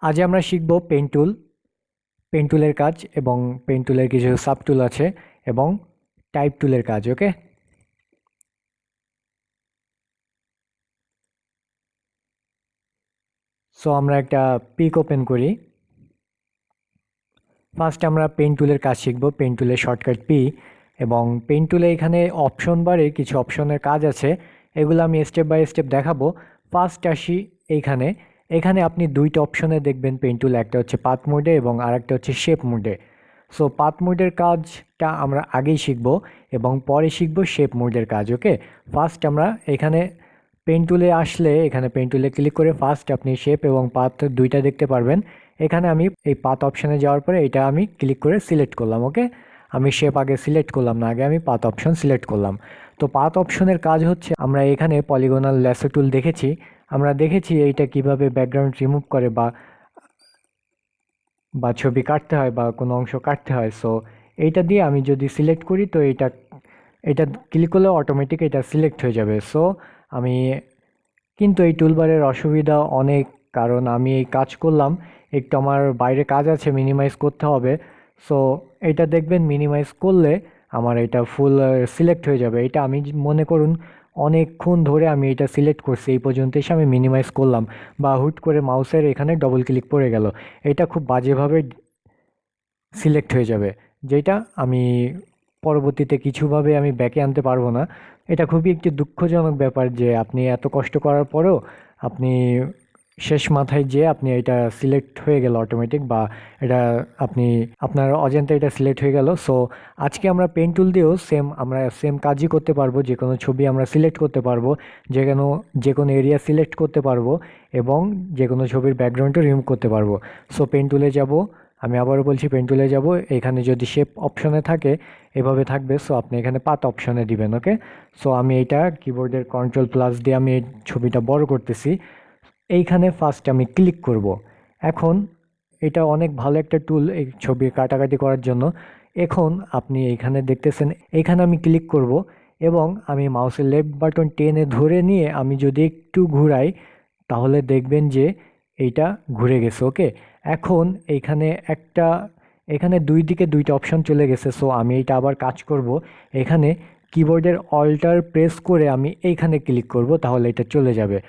আজ আমরা শিখব পেন টুল, পেন টুলের কাজ এবং পেন টুলের কিছু সাব টুল আছে এবং টাইপ টুলের কাজ। ওকে, সো আমরা একটা পিক ওপেন করি। ফার্স্ট আমরা পেন টুলের কাজ শিখব, পেন টুলের শর্টকাট পি। এবং পেন টুলে এখানে অপশন বারে কিছু অপশনের কাজ আছে, এগুলো আমি স্টেপ বাই স্টেপ দেখাবো। ফার্স্ট আসি এইখানে। এখানে আপনি দুইটা অপশনে দেখবেন পেন টুল, একটা হচ্ছে পাথ মোডে এবং আরেকটা হচ্ছে শেপ মোডে। সো পাথ মোডের কাজটা আমরা আগেই শিখব এবং পরে শিখব শেপ মোডের কাজ। ওকে, ফার্স্ট আমরা এখানে পেন টুলে আসলে এখানে পেন টুলে ক্লিক করে ফার্স্ট আপনি শেপ এবং পাথ দুইটা দেখতে পারবেন। এখানে আমি এই পাথ অপশানে যাওয়ার পরে এটা আমি ক্লিক করে সিলেক্ট করলাম। ওকে, আমি শেপ আগে সিলেক্ট করলাম না, আগে আমি পাথ অপশন সিলেক্ট করলাম। তো পাথ অপশনের কাজ হচ্ছে, আমরা এখানে পলিগোনাল ল্যাসো টুল দেখেছি, আমরা দেখেছি এইটা কিভাবে ব্যাকগ্রাউন্ড রিমুভ করে বা বা ছবি কাটতে হয় বা কোনো অংশ কাটতে হয়। সো এইটা দিয়ে আমি যদি সিলেক্ট করি তো এটা এটা ক্লিক করলে অটোমেটিক এটা সিলেক্ট হয়ে যাবে। সো আমি কিন্তু এই টুলবারের অসুবিধা অনেক, কারণ আমি এই কাজ করলাম, একটু আমার বাইরে কাজ আছে, মিনিমাইজ করতে হবে। সো এটা দেখবেন মিনিমাইজ করলে আমার এটা ফুল সিলেক্ট হয়ে যাবে। এটা আমি মনে করুন অনেকক্ষণ ধরে আমি এটা সিলেক্ট করছি, এই পর্যন্ত এসে আমি মিনিমাইজ করলাম বা হুট করে মাউসের এখানে ডবল ক্লিক পড়ে গেল, এটা খুব বাজেভাবে সিলেক্ট হয়ে যাবে, যেটা আমি পরবর্তীতে কিছুভাবে আমি ব্যাকে আনতে পারবো না। এটা খুবই একটি দুঃখজনক ব্যাপার যে আপনি এত কষ্ট করার পরেও আপনি শেষ মাথায় যে আপনি এটা সিলেক্ট হয়ে গেল অটোমেটিক, বা এটা আপনি আপনার অজান্তে এটা সিলেক্ট হয়ে গেল। সো আজকে আমরা পেন টুল দিয়েও আমরা সেম কাজই করতে পারবো, যে কোনো ছবি আমরা সিলেক্ট করতে পারবো, যে কোনো এরিয়া সিলেক্ট করতে পারবো এবং যে কোনো ছবির ব্যাকগ্রাউন্ডও রিমুভ করতে পারবো। সো পেন টুলে যাব, আমি আবারও বলছি পেন টুলে যাব, এখানে যদি শেপ অপশনে থাকে এভাবে থাকবে। সো আপনি এখানে পাত অপশনে দিবেন। ওকে, সো আমি এইটা কিবোর্ডের কন্ট্রোল প্লাস দিয়ে আমি এই ছবিটা বড় করতেছি। এইখানে ফার্স্ট আমি ক্লিক করব। এখন এটা অনেক ভালো একটা টুল এই ছবি কাটাকাটি করার জন্য। এখন আপনি এইখানে দেখতেছেন, এইখানে আমি ক্লিক করব এবং আমি মাউসের লেফট বাটন টেনে ধরে নিয়ে আমি যদি একটু ঘুরাই তাহলে দেখবেন যে এইটা ঘুরে গেছে। ওকে, এখন এইখানে এখানে দুই দিকে দুইটা অপশন চলে গেছে। সো আমি এইটা আবার কাজ করব, এখানে কিবোর্ডের অল্টার প্রেস করে আমি এইখানে ক্লিক করব, তাহলে এটা চলে যাবে।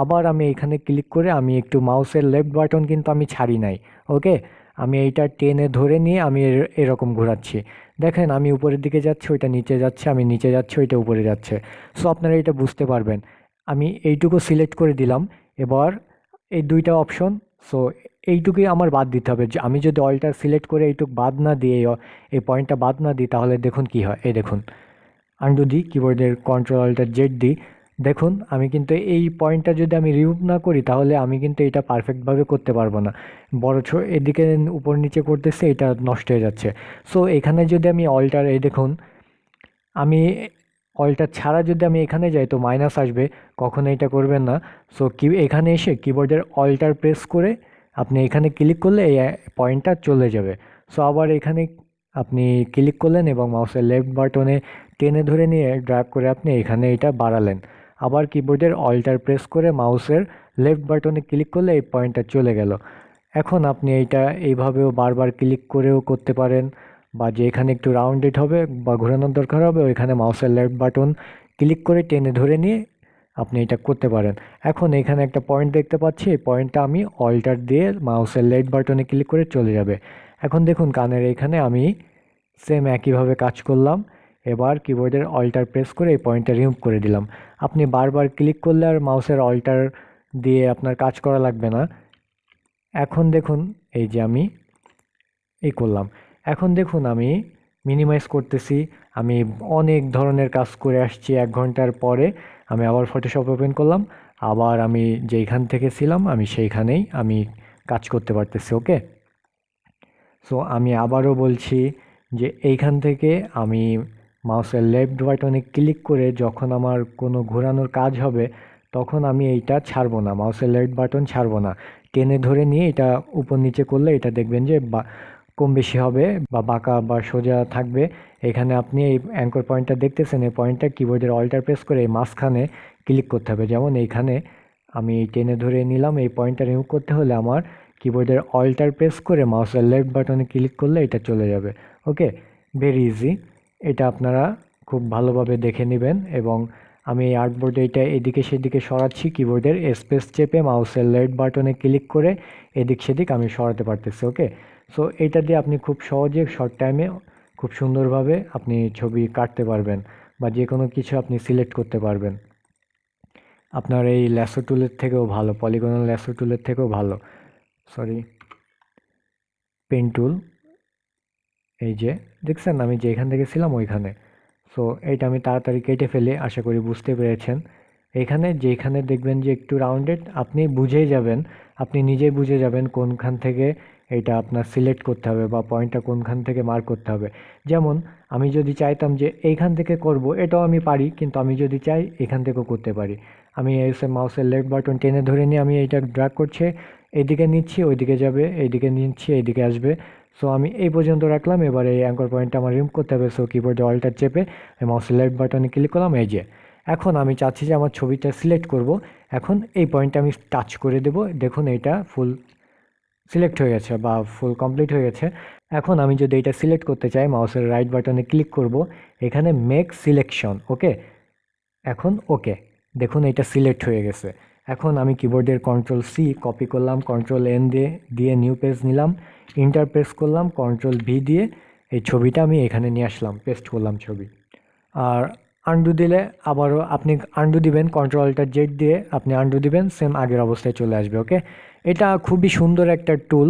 আবার আমি এখানে ক্লিক করে আমি একটু মাউসের লেফট বাটন কিন্তু আমি ছাড়ি নাই। ওকে, আমি এইটা টেনে ধরে নিয়ে আমি এরকম ঘোরাচ্ছি। দেখেন আমি উপরের দিকে যাচ্ছি, ওইটা নিচে যাচ্ছে, আমি নিচে যাচ্ছি, ওইটা উপরে যাচ্ছে। সো আপনারা এটা বুঝতে পারবেন। আমি এইটুকু সিলেক্ট করে দিলাম। এবার এই দুইটা অপশন, সো এইটুকুই আমার বাদ দিতে হবে। যে আমি যদি অল্টার সিলেক্ট করে এইটুকু বাদ না দিয়ে এই পয়েন্টটা বাদ না দিই তাহলে দেখুন কি হয়। এই দেখুন, আন্ডু দিই, কিবোর্ডের কন্ট্রোল অল্টার জেড দিই, দেখুন আমি কিন্তু এই পয়েন্টটা যদি আমি রিমুভ না করি তাহলে আমি কিন্তু এটা পারফেক্টভাবে করতে পারবো না। বড় এদিকে উপর নিচে করতেছে, এটা নষ্ট হয়ে যাচ্ছে। সো এখানে যদি আমি অল্টার, এই দেখুন আমি অল্টার ছাড়া যদি আমি এখানে যাই তো মাইনাস আসবে, কখনো এটা করবেন না। সো এখানে এসে কিবোর্ডের অল্টার প্রেস করে আপনি এখানে ক্লিক করলে এই পয়েন্টটা চলে যাবে। সো আবার এখানে আপনি ক্লিক করলেন এবং মাউসের লেফট বাটনে টেনে ধরে নিয়ে ড্র্যাগ করে আপনি এখানে এটা বাড়ালেন। আবার কিবোর্ডের অল্টার প্রেস করে মাউসের লেফট বাটনে ক্লিক করলে এই পয়েন্টটা চলে গেল। এখন আপনি এইটা এইভাবেও বারবার ক্লিক করেও করতে পারেন, বা যে এখানে একটু রাউন্ডেড হবে বা ঘোরানোর দরকার হবে ওইখানে মাউসের লেফট বাটন ক্লিক করে টেনে ধরে নিয়ে আপনি এটা করতে পারেন। এখন এখানে একটা পয়েন্ট দেখতে পাচ্ছি, এই পয়েন্টটা আমি অল্টার দিয়ে মাউসের লেফট বাটনে ক্লিক করে চলে যাবে। এখন দেখুন কানের এখানে আমি সেম একইভাবে কাজ করলাম। এবার কিবোর্ডের অল্টার প্রেস করে এই পয়েন্টটা রিমুভ করে দিলাম। আপনি বারবার ক্লিক করলে আর মাউসের অল্টার দিয়ে আপনার কাজ করা লাগবে না। এখন দেখুন এই যে আমি এই করলাম। এখন দেখুন আমি মিনিমাইজ করতেছি, আমি অনেক ধরনের কাজ করে আসছি। 1 ঘন্টার পরে আমি আবার ফটোশপ ওপেন করলাম, আবার আমি যেইখান থেকে ছিলাম আমি সেইখানেই আমি কাজ করতে পারতেছি। ওকে, সো আমি আবারও বলছি যে এইখান থেকে আমি মাউসের লেফট বাটনে ক্লিক করে যখন আমার কোনো ঘোরানোর কাজ হবে তখন আমি এইটা ছাড়বো না, মাউসের লেফট বাটন ছাড়বো না, টেনে ধরে নিয়ে এটা উপর নিচে করলে এটা দেখবেন যে কম বেশি হবে বা বাঁকা বা সোজা থাকবে। এখানে আপনি এই অ্যাঙ্কর পয়েন্টটা দেখতেছেন, এই পয়েন্টটা কিবোর্ডের অল্টার প্রেস করে এই মাঝখানে ক্লিক করতে হবে। যেমন এইখানে আমি টেনে ধরে নিলাম, এই পয়েন্টটা রিমুভ করতে হলে আমার কিবোর্ডের অল্টার প্রেস করে মাউসের লেফট বাটনে ক্লিক করলে এটা চলে যাবে। ওকে, ভেরি ইজি। এটা আপনারা খুব ভালোভাবে দেখে নেবেন। এবং আমি এই আর্টবোর্ডে এটা এদিকে সেদিকে সরাচ্ছি, কিবোর্ডের স্পেস চেপে মাউসের লেফট বাটনে ক্লিক করে এদিক সেদিক আমি সরাতে পারতেছি। ওকে, সো এটা দিয়ে আপনি খুব সহজে শর্ট টাইমে খুব সুন্দরভাবে আপনি ছবি কাটতে পারবেন বা যে কোনো কিছু আপনি সিলেক্ট করতে পারবেন। আপনার এই ল্যাসো টুলের থেকেও ভালো, পলিগনাল ল্যাসো টুলের থেকেও ভালো। Sorry, pen tool. এই যে দেখছেন আমি যে এখান থেকে ছিলাম ওইখানে। সো এইটা আমি তাড়াতাড়ি কেটে ফেলি, আশা করি বুঝতে পেরেছেন। এখানে যেখানে দেখবেন যে একটু রাউন্ডেড, আপনি বুঝেই যাবেন, আপনি নিজেই বুঝে যাবেন কোনখান থেকে এটা আপনার সিলেক্ট করতে হবে বা পয়েন্টটা কোনখান থেকে মার্ক করতে হবে। যেমন আমি যদি চাইতাম যে এইখান থেকে করব, এটাও আমি পারি, কিন্তু আমি যদি চাই এখান থেকেও করতে পারি। আমি এসে মাউসের লেফট বাটন টেনে ধরে নিয়ে আমি এটা ড্র্যাগ করছি, এইদিকে নিচ্ছি ওইদিকে যাবে, এইদিকে নিচ্ছি এইদিকে আসবে। সো আমি এই পর্যন্ত রাখলাম। এবার এই অ্যাঙ্কর পয়েন্টটা আমার রিমুভ করতে হবে। সো কিবোর্ডে অল্টার চেপে মাউসের লেফট বাটনে ক্লিক করলাম। এই যে এখন আমি চাচ্ছি যে আমার ছবিটা সিলেক্ট করব। এখন এই পয়েন্টটা আমি টাচ করে দেব। দেখুন এটা ফুল সিলেক্ট হয়ে গেছে বা ফুল কমপ্লিট হয়ে গেছে। এখন আমি যদি এটা সিলেক্ট করতে চাই মাউসের রাইট বাটনে ক্লিক করব, এখানে মেক সিলেকশন। ওকে, এখন ওকে, দেখুন এটা সিলেক্ট হয়ে গেছে। এখন আমি কিবোর্ডের কন্ট্রোল সি কপি করলাম, কন্ট্রোল এন দিয়ে দিয়ে নিউ পেজ নিলাম, ইন্টার প্রেস করলাম, কন্ট্রোল ভি দিয়ে এই ছবিটা আমি এখানে নিয়ে আসলাম, পেস্ট করলাম ছবি। আর আন্ডু দিলে আবারও আপনি আন্ডু দিবেন, কন্ট্রোল অল্টার জেড দিয়ে আপনি আন্ডু দিবেন, সেম আগের অবস্থায় চলে আসবে। ওকে, এটা খুবই সুন্দর একটা টুল,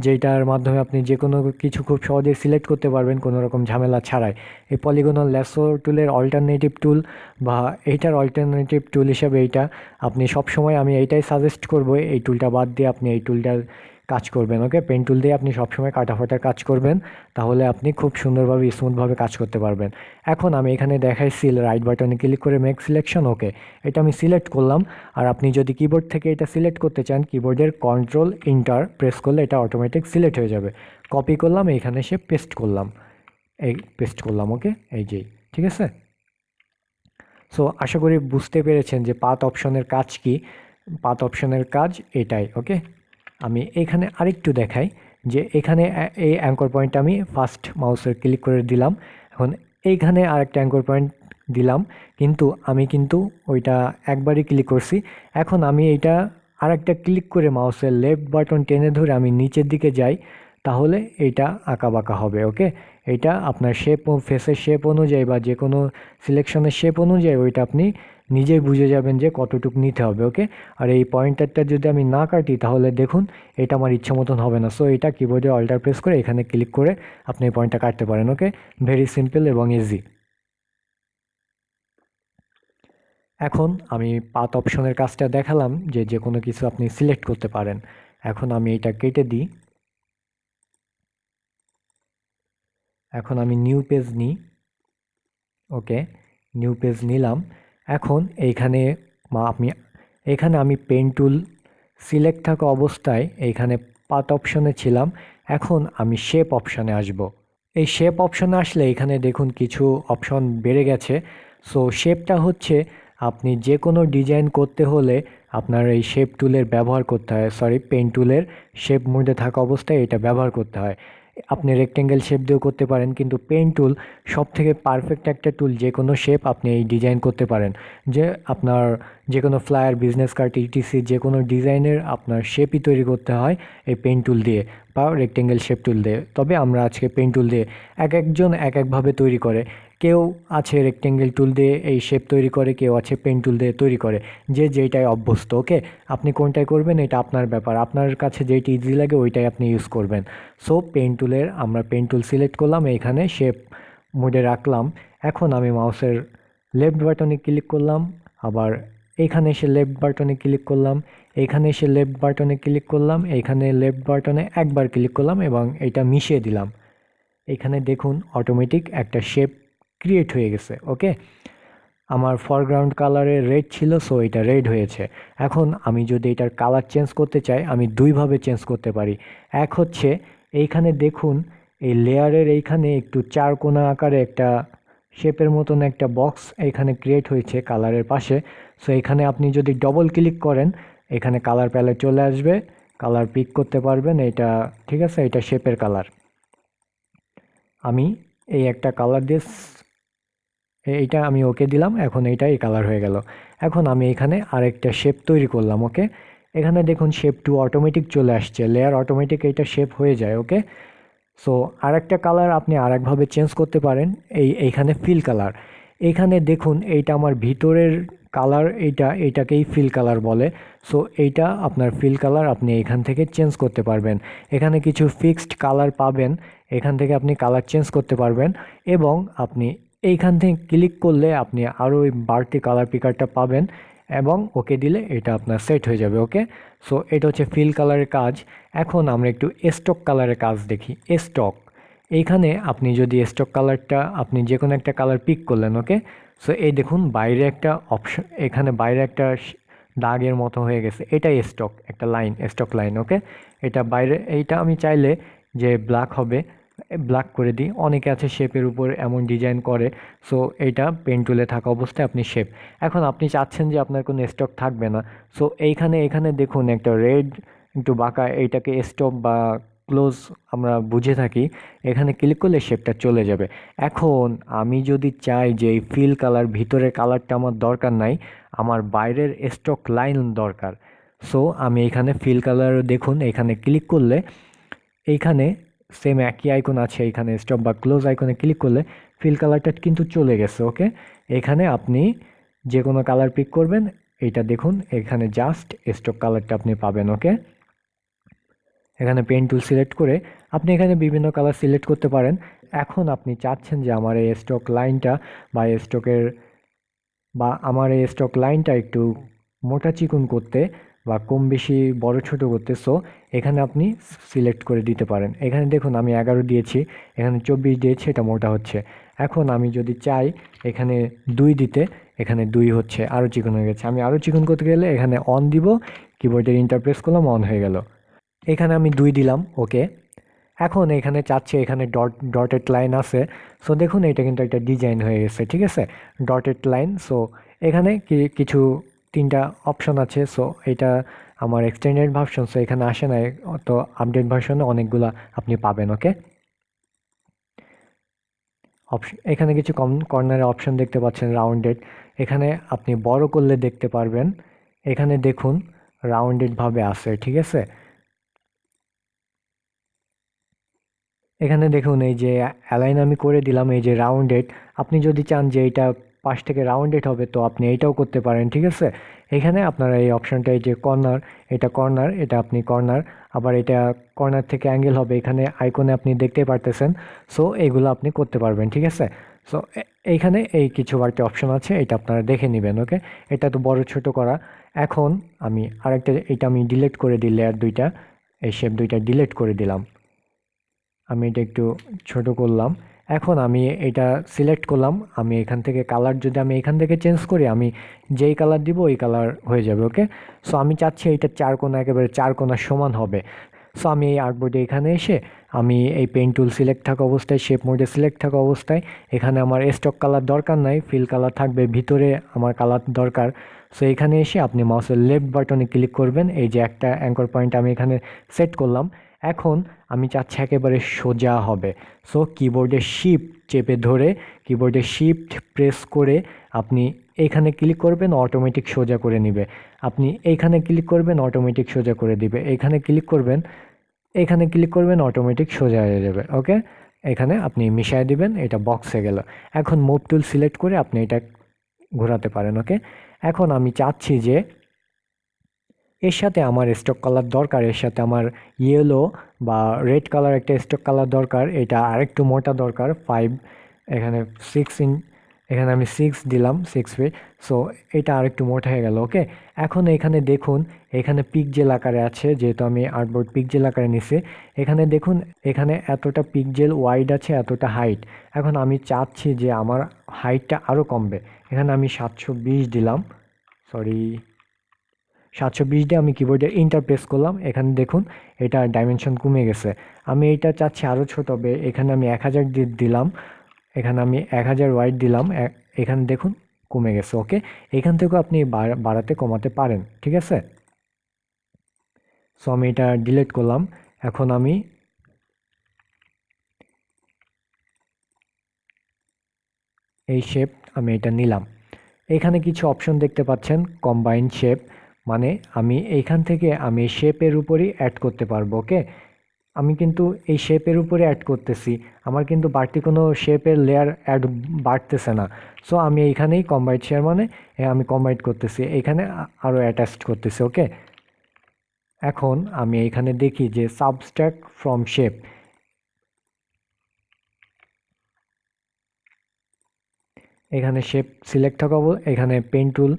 যেটার মাধ্যমে আপনি যে কোনো কিছু খুব সহজেই সিলেক্ট করতে পারবেন কোনো রকম ঝামেলা ছাড়াই। এই পলিগনাল ল্যাসো টুলের অল্টারনেটিভ টুল বা এইটার অল্টারনেটিভ টুল হিসাবে এইটা আপনি সবসময়, আমি এইটাই সাজেস্ট করব, এই টুলটা বাদ দিয়ে আপনি এই টুলটার কাজ করবেন। ওকে, পেন টুল দিয়ে আপনি সবসময় কাটাফাটার কাজ করবেন, তাহলে আপনি খুব সুন্দরভাবে স্মুথভাবে কাজ করতে পারবেন। এখন আমি এখানে দেখাইছি রাইট বাটনে ক্লিক করে মেক সিলেকশন। ওকে, এটা আমি সিলেক্ট করলাম। আর আপনি যদি কিবোর্ড থেকে এটা সিলেক্ট করতে চান, কিবোর্ডের কন্ট্রোল ইন্টার প্রেস করলে এটা অটোমেটিক সিলেক্ট হয়ে যাবে। কপি করলাম, এখানে এসে পেস্ট করলাম, এই পেস্ট করলাম। ওকে, এই যেই, ঠিক আছে। সো আশা করি বুঝতে পেরেছেন যে পাথ অপশনের কাজ কি। পাথ অপশনের কাজ এটাই। ওকে, আমি এখানে আরেকটু দেখাই যে এখানে এই অ্যাঙ্কর পয়েন্ট আমি ফার্স্ট মাউসের ক্লিক করে দিলাম। এখন এইখানে আরেকটা অ্যাঙ্কর পয়েন্ট দিলাম, কিন্তু আমি কিন্তু ওইটা একবারই ক্লিক করছি। এখন আমি এইটা আরেকটা ক্লিক করে মাউসের লেফট বাটন টেনে ধরে আমি নিচের দিকে যাই, তাহলে এইটা আঁকা বাঁকা হবে। ওকে, এইটা আপনার শেপ ও ফেসের শেপ অনুযায়ী বা যে কোনো সিলেকশনের শেপ অনুযায়ী ওইটা আপনি নিজেই বুঝে যাবেন যে কতটুকু নিতে হবে। ওকে, আর এই পয়েন্টারটা যদি আমি না কাটি তাহলে দেখুন এটা আমার ইচ্ছা মতন হবে না। সো এটা কিবোর্ডে অল্টার প্রেস করে এখানে ক্লিক করে আপনি এই পয়েন্টটা কাটতে পারেন। ওকে, ভেরি সিম্পল এবং ইজি। এখন আমি পাথ অপশনের কাজটা দেখালাম যে যে কোনো কিছু আপনি সিলেক্ট করতে পারেন। এখন আমি এটা কেটে দিই। এখন আমি নিউ পেজ নিই। ওকে, নিউ পেজ নিলাম। এখন এইখানে আমি পেন টুল সিলেক্ট থাকা অবস্থায় এইখানে পাথ অপশনে ছিলাম। এখন আমি শেপ অপশনে আসব। এই শেপ অপশনে আসলে এখানে দেখুন কিছু অপশন বেড়ে গেছে। সো শেপটা হচ্ছে আপনি যে কোনো ডিজাইন করতে হলে আপনার এই শেপ টুলের ব্যবহার করতে হয়, সরি পেন টুলের শেপ মোডে থাকা অবস্থায় এটা ব্যবহার করতে হয়। আপনি রেক্টেঙ্গেল শেপ দিয়েও করতে পারেন, কিন্তু পেন টুল সব থেকে পারফেক্ট একটা টুল, যে কোনো শেপ আপনি এই ডিজাইন করতে পারেন। যে আপনার যে কোনো ফ্লায়ার, বিজনেস কার্ড, ইটিসি যে কোনো ডিজাইনের আপনার শেপই তৈরি করতে হয় এই পেন টুল দিয়ে বা রেক্টেঙ্গেল শেপ টুল দিয়ে। তবে আমরা আজকে পেন টুল দিয়ে, এক একজন এক একভাবে তৈরি করে। কেউ আছে রেক্টেঙ্গেল টুল দিয়ে এই শেপ তৈরি করে, কেউ আছে পেন টুল দিয়ে তৈরি করে, যে যেটাই অভ্যস্ত। ওকে, আপনি কোনটাই করবেন এটা আপনার ব্যাপার, আপনার কাছে যেইটি ইজি লাগে ওইটাই আপনি ইউজ করবেন। সো পেন টুলের আমরা পেন টুল সিলেক্ট করলাম, এখানে শেপ মোডে রাখলাম। এখন আমি মাউসের লেফট বাটনে ক্লিক করলাম, আবার এইখানে এসে লেফট বাটনে ক্লিক করলাম, এইখানে এসে লেফট বাটনে ক্লিক করলাম, এইখানে লেফট বাটনে একবার ক্লিক করলাম এবং এটা মিশিয়ে দিলাম। এখানে দেখুন অটোমেটিক একটা শেপ ক্রিয়েট হয়ে গেছে। ওকে, আমার ফরগ্রাউন্ড কালারে রেড ছিল, সো এটা রেড হয়েছে। এখন আমি যদি এটার কালার চেঞ্জ করতে চাই, আমি দুইভাবে চেঞ্জ করতে পারি। এক হচ্ছে এইখানে দেখুন এই লেয়ারের এইখানে একটু চার কোণা আকারে একটা শেপের মতন একটা বক্স এখানে ক্রিয়েট হয়েছে কালারের পাশে। সো এখানে আপনি যদি ডবল ক্লিক করেন এখানে কালার প্যালেট চলে আসবে, কালার পিক করতে পারবেন। এটা ঠিক আছে, এটা শেপের কালার। আমি এই একটা কালার দিয়ে এইটা আমি ওকে দিলাম, এখন এইটা এই কালার হয়ে গেল। এখন আমি এখানে আরেকটা শেপ তৈরি করলাম। ওকে, এখানে দেখুন শেপ টু অটোমেটিক চলে আসছে, লেয়ার অটোমেটিক এইটা শেপ হয়ে যায়। ওকে, সো আরেকটা কালার আপনি আরেকভাবে চেঞ্জ করতে পারেন। এইখানে ফিল কালার, এইখানে দেখুন এইটা আমার ভিতরের কালার, এইটাকেই ফিল কালার বলে। সো এইটা আপনার ফিল কালার আপনি এখান থেকে চেঞ্জ করতে পারবেন। এখানে কিছু ফিক্সড কালার পাবেন, এখান থেকে আপনি কালার চেঞ্জ করতে পারবেন। এবং আপনি এইখান থেকে ক্লিক করলে আপনি আরও ওই বাড়তি কালার পিকারটা পাবেন, এবং ওকে দিলে এটা আপনার সেট হয়ে যাবে। ওকে, সো এটা হচ্ছে ফিল কালারের কাজ। এখন আমরা একটু স্টক কালারের কাজ দেখি। স্টক, এইখানে আপনি যদি স্টক কালারটা আপনি যে কোনো একটা কালার পিক করলেন। ওকে, সো এই দেখুন বাইরে একটা অপশন, এখানে বাইরে একটা দাগের মতো হয়ে গেছে, এটাই স্টক, একটা লাইন, স্টক লাইন। ওকে, এটা বাইরে, এইটা আমি চাইলে যে ব্ল্যাক হবে, ব্ল্যাক করে দিই। অনেকে আছে শেপের উপর এমন ডিজাইন করে। সো এইটা পেন টুলে থাকা অবস্থায় আপনি শেপ, এখন আপনি চাচ্ছেন যে আপনার কোনো স্টক থাকবে না। সো এখানে দেখুন একটা রেড একটু বাঁকা, এইটাকে স্টপ বা ক্লোজ আমরা বুঝে থাকি। এখানে ক্লিক করলে শেপটা চলে যাবে। এখন আমি যদি চাই যে এই ফিল কালার ভিতরের কালারটা আমার দরকার নাই, আমার বাইরের স্টক লাইন দরকার। সো আমি এখানে ফিল কালার দেখুন, এখানে ক্লিক করলে এইখানে সেম একই আইকন আছে, এখানে স্টপ বা ক্লোজ আইকনে ক্লিক করলে ফিল কালারটা কিন্তু চলে গেছে। ওকে, এখানে আপনি যে কোনো কালার পিক করবেন, এইটা দেখুন এখানে জাস্ট স্টক কালারটা আপনি পাবেন। ওকে, এখানে পেন টুল সিলেক্ট করে আপনি এখানে বিভিন্ন কালার সিলেক্ট করতে পারেন। এখন আপনি চাচ্ছেন যে আমার এই স্টক লাইনটা বা আমার এই স্টক লাইনটা একটু মোটা চিকন করতে বা কম বেশি বড় ছোট করতে। সো এখানে আপনি সিলেক্ট করে দিতে পারেন। এখানে দেখুন আমি 11 দিয়েছি, এখানে 24 দিয়েছি, এটা মোটা হচ্ছে। এখন আমি যদি চাই এখানে 2 দিতে, এখানে 2 হচ্ছে, আরও চিকন হয়ে গেছে। আমি আরও চিকন করতে গেলে এখানে অন দিব, কিবোর্ডের ইন্টারপ্রেস করলাম, অন হয়ে গেল। এখানে আমি 2 দিলাম। ওকে, এখন এখানে চাচ্ছে এখানে ডটেড লাইন আছে। সো দেখুন এটা কিন্তু একটা ডিজাইন হয়ে গেছে। ঠিক আছে, ডটেড লাইন। সো এখানে কিছু 3টা অপশন আছে। সো এটা আমার এক্সটেন্ডেড ভার্সন, সো এখানে আসে না, তো আপডেট ভার্সনে অনেকগুলা আপনি পাবেন। ওকে, অপশন, এখানে কিছু কর্নারে অপশন দেখতে পাচ্ছেন রাউন্ডেড, এখানে আপনি বড় করলে দেখতে পারবেন। এখানে দেখুন রাউন্ডেড ভাবে আছে। ঠিক আছে, এখানে দেখুন এই যে অ্যালাইন আমি করে দিলাম, এই যে রাউন্ডেড। আপনি যদি চান যে এইটা পাশ থেকে রাউন্ডেড হবে, তো আপনি এইটাও করতে পারেন। ঠিক আছে, এখানে আপনারা এই অপশনটা, এই যে কর্নার, এটা কর্নার, এটা আপনি কর্নার, আবার এটা কর্নার থেকে অ্যাঙ্গেল হবে, এখানে আইকনে আপনি দেখতে পারতেছেন। সো এগুলো আপনি করতে পারবেন। ঠিক আছে, সো এইখানে এই কিছু বাড়তি অপশন আছে, এটা আপনারা দেখে নেবেন। ওকে, এটা তো বড় ছোট করা। এখন আমি আরেকটা, এটা আমি ডিলিট করে দিই, লেয়ার 2টা, এই শেপ 2টা ডিলিট করে দিলাম। আমি এটা একটু ছোট করলাম। এখন আমি এটা সিলেক্ট করলাম। আমি এখান থেকে কালার, যদি আমি এখান থেকে চেঞ্জ করি, আমি যেই কালার দিব ওই কালার হয়ে যাবে। ওকে, সো আমি চাচ্ছি এইটা 4 কোণা, একেবারে 4 কোণা সমান হবে। সো আমি এই আর্টবোর্ডে এখানে এসে আমি এই পেন টুল সিলেক্ট থাকা অবস্থায়, শেপ মোডে সিলেক্ট থাকা অবস্থায়, এখানে আমার স্টক কালার দরকার নাই, ফিল কালার থাকবে, ভিতরে আমার কালার দরকার। সো এখানে এসে আপনি মাউসের লেফট বাটনে ক্লিক করবেন, এই যে একটা অ্যাঙ্কর পয়েন্ট আমি এখানে সেট করলাম। এখন আমি চাচ্ছি একেবারে সোজা হবে। সো কিবোর্ডে শিফট চেপে ধরে, কিবোর্ডে শিফট প্রেস করে আপনি এইখানে ক্লিক করবেন, অটোমেটিক সোজা করে নিবে। আপনি এইখানে ক্লিক করবেন, অটোমেটিক সোজা করে দিবে। এইখানে ক্লিক করবেন, এখানে ক্লিক করবেন, অটোমেটিক সোজা হয়ে যাবে। ওকে, এখানে আপনি মিশায় দিবেন, এটা বক্সে গেল। এখন মুভ টুল সিলেক্ট করে আপনি এটা ঘোরাতে পারেন। ওকে, এখন আমি চাচ্ছি যে এর সাথে আমার স্টক কালার দরকার, এর সাথে আমার ইয়েলো বা রেড কালার একটা স্টক কালার দরকার, এটা আরেকটু মোটা দরকার, 5, এখানে 6 এখানে আমি 6 দিলাম, 6 ফিট। সো এটা আরেকটু মোটা হয়ে গেল। ওকে, এখন এখানে দেখুন, এখানে পিকজেল আকারে আছে, যেহেতু আমি আর্টবোর্ড পিকজেল আকারে নিছি। এখানে দেখুন, এখানে এতটা পিকজেল ওয়াইড আছে, এতটা হাইট। এখন আমি চাচ্ছি যে আমার হাইটটা আরও কমবে, এখানে আমি 720 দিলাম, সরি 720 দিয়ে আমি কিবোর্ডের ইন্টার প্রেস করলাম। এখানে দেখুন এটা ডাইমেনশন কমে গেছে। আমি এইটা চাচ্ছি আরও ছোট হবে, এখানে আমি 1000 দিলাম, এখানে আমি 1000 ওয়াইড দিলাম, এখানে দেখুন কমে গেছে। ওকে, এখান থেকেও আপনি বাড়াতে কমাতে পারেন। ঠিক আছে, সো আমি এটা ডিলিট করলাম। এখন আমি এই শেপ আমি এটা নিলাম। এখানে কিছু অপশন দেখতে পাচ্ছেন, কম্বাইন শেপ, মানে আমি এইখান থেকে আমি শেপের উপরই অ্যাড করতে পারবো। ওকে, আমি কিন্তু এই শেপের উপরে অ্যাড করতেছি, আমার কিন্তু বাড়তি কোনো শেপের লেয়ার অ্যাড বাড়তেছে না। সো আমি এইখানেই কম্বাইন শেয়ার মানে আমি কম্বাইন করতেছি, এইখানে আরও অ্যাটাচ করতেছি। ওকে, এখন আমি এইখানে দেখি যে সাবস্ট্রাক্ট ফ্রম শেপ, এখানে শেপ সিলেক্ট থাকাবো, এখানে পেন টুল,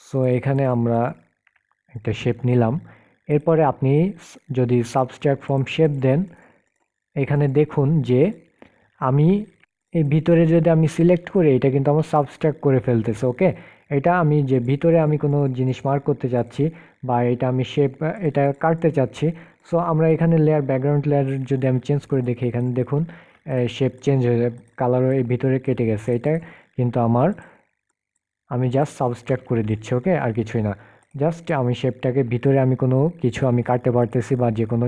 সো এখানে আমরা একটা শেপ নিলাম। এরপরে আপনি যদি সাবস্ট্রাক্ট ফ্রম শেপ দেন, এখানে দেখুন যে আমি এই ভিতরে যদি আমি সিলেক্ট করি, এটা কিন্তু আমার সাবস্ট্রাক্ট করে ফেলতেছে। ওকে, এটা আমি যে ভিতরে আমি কোনো জিনিস মার্ক করতে চাচ্ছি বা এটা আমি শেপ এটা কাটতে চাচ্ছি, সো আমরা এখানে লেয়ার ব্যাকগ্রাউন্ড লেয়ার যদি আমি চেঞ্জ করে দেখি, এখানে দেখুন শেপ চেঞ্জ হয়ে যায়, কালারও এই ভিতরে কেটে গেছে। এটা কিন্তু আমার আমি জাস্ট সাবস্ট্রাক্ট করে দিচ্ছি। ওকে, আর কিছুই না, জাস্ট আমি শেপটাকে ভিতরে আমি কোনো কিছু আমি কাটতে পারতেছি বা যে কোনো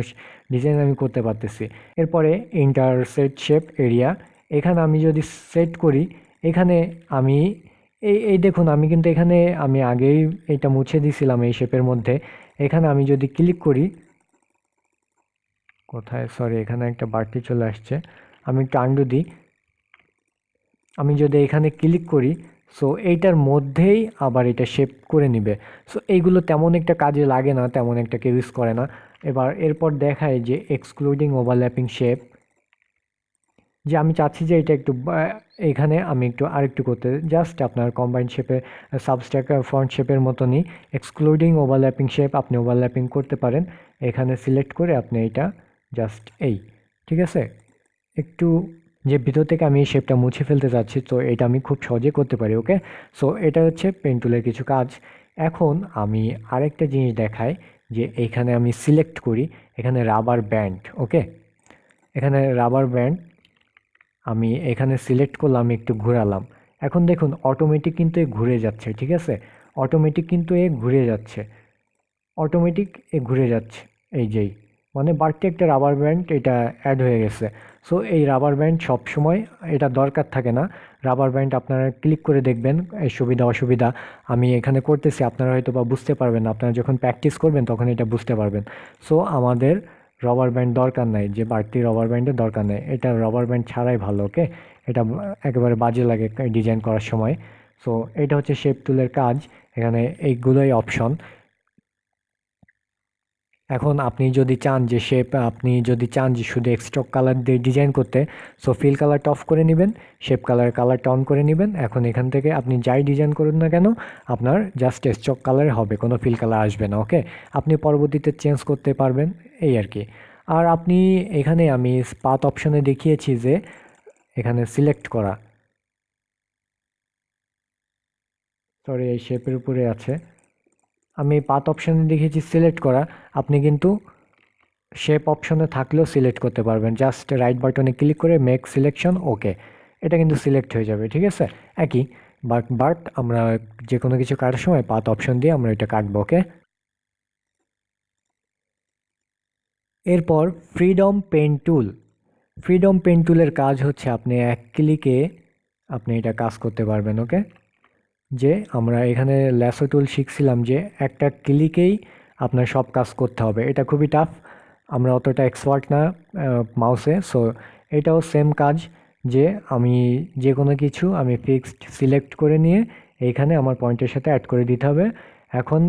ডিজাইন আমি করতে পারতেছি। এরপরে ইন্টারসেট শেপ এরিয়া, এখানে আমি যদি সেট করি, এখানে আমি এই দেখুন আমি কিন্তু এখানে আমি আগেই এটা মুছে দিছিলাম এই শেপের মধ্যে। এখানে আমি যদি ক্লিক করি, কোথায়, সরি এখানে একটা বাড়তি চলে আসছে, আমি একটু আন্ডু দিই। আমি যদি এখানে ক্লিক করি, সো এইটার মধ্যেই আবার এটা শেপ করে নিবে। সো এইগুলো তেমন একটা কাজে লাগে না, তেমন একটা কেউ ইউজ করে না। এরপর দেখায় যে এক্সক্লুডিং ওভারল্যাপিং শেপ, যে আমি চাচ্ছি যে এটা একটু এখানে আমি একটু আরেকটু করতে, জাস্ট আপনার কম্বাইন শেপে সাবস্ট্রাক্ট ফ্রন্ট শেপের মতনই এক্সক্লুডিং ওভারল্যাপিং শেপ আপনি ওভারল্যাপিং করতে পারেন। এখানে সিলেক্ট করে আপনি এটা জাস্ট এই, ঠিক আছে, একটু যে ভিতর থেকে আমি এই শেপটা মুছে ফেলতে চাচ্ছি, তো এটা আমি খুব সহজে করতে পারি। ওকে, সো এটা হচ্ছে পেন টুলের কিছু কাজ। এখন আমি আরেকটা জিনিস দেখাই, যে এইখানে আমি সিলেক্ট করি, এখানে রাবার ব্যান্ড। ওকে, এখানে রাবার ব্যান্ড আমি এখানে সিলেক্ট করলাম, একটু ঘোরালাম, এখন দেখুন অটোমেটিক কিন্তু এ ঘুরে যাচ্ছে। ঠিক আছে, অটোমেটিক কিন্তু এ ঘুরে যাচ্ছে, অটোমেটিক এ ঘুরে যাচ্ছে, এই যেই মানে বাড়তি একটা রাবার ব্যান্ড এটা অ্যাড হয়ে গেছে। সো এই রাবার ব্যান্ড সবসময় এটা দরকার থাকে না। রাবার ব্যান্ড আপনারা ক্লিক করে দেখবেন এই সুবিধা অসুবিধা আমি এখানে করতেছি, আপনারা হয়তো বা বুঝতে পারবেন না, আপনারা যখন প্র্যাকটিস করবেন তখন এটা বুঝতে পারবেন। সো আমাদের রবার ব্যান্ড দরকার নাই, যে বাড়তি রবার ব্যান্ডের দরকার নেই, এটা রবার ব্যান্ড ছাড়াই ভালো। ওকে, এটা একেবারে বাজে লাগে ডিজাইন করার সময়। সো এটা হচ্ছে শেপ টুলের কাজ, এখানে এইগুলোই অপশন। এখন আপনি যদি চান যে শেপ, আপনি যদি চান যে শুধু এক্সট্রক কালার দিয়ে ডিজাইন করতে, সো ফিল কালারটা অফ করে নেবেন, শেপ কালারটা অন করে নেবেন। এখন এখান থেকে আপনি যাই ডিজাইন করুন না কেন, আপনার জাস্ট স্টক কালার হবে, কোনো ফিল কালার আসবে না। ওকে, আপনি পরবর্তীতে চেঞ্জ করতে পারবেন, এই আর কি। আর আপনি এখানে আমি পাথ অপশনে দেখিয়েছি যে এখানে সিলেক্ট করা, সরি এই শেপের উপরে আছে, আমি পাথ অপশনে দেখিয়েছি সিলেক্ট করা। আপনি কিন্তু শেপ অপশনে থাকলেও সিলেক্ট করতে পারবেন, জাস্ট রাইট বাটনে ক্লিক করে মেক সিলেকশন। ওকে, এটা কিন্তু সিলেক্ট হয়ে যাবে। ঠিক আছে, একই, বাট আমরা যে কোনো কিছু কাটার সময় পাথ অপশন দিয়ে আমরা এটা কাটবো। ওকে, এরপর freedom pen tool. Freedom pen টুলের কাজ হচ্ছে আপনি এক ক্লিকে আপনি এটা কাজ করতে পারবেন। ওকে, যে আমরা এখানে ল্যাসো টুল শিখছিলাম যে একটা ক্লিকেই আপনার সব কাজ করতে হবে, এটা খুবই টাফ, আমরা অতটা এক্সপার্ট না মাউসে। সো এটাও সেম কাজ, যে আমি যে কোনো কিছু আমি ফিক্সড সিলেক্ট করে নিয়ে এইখানে আমার পয়েন্টের সাথে অ্যাড করে দিতে হবে। এখন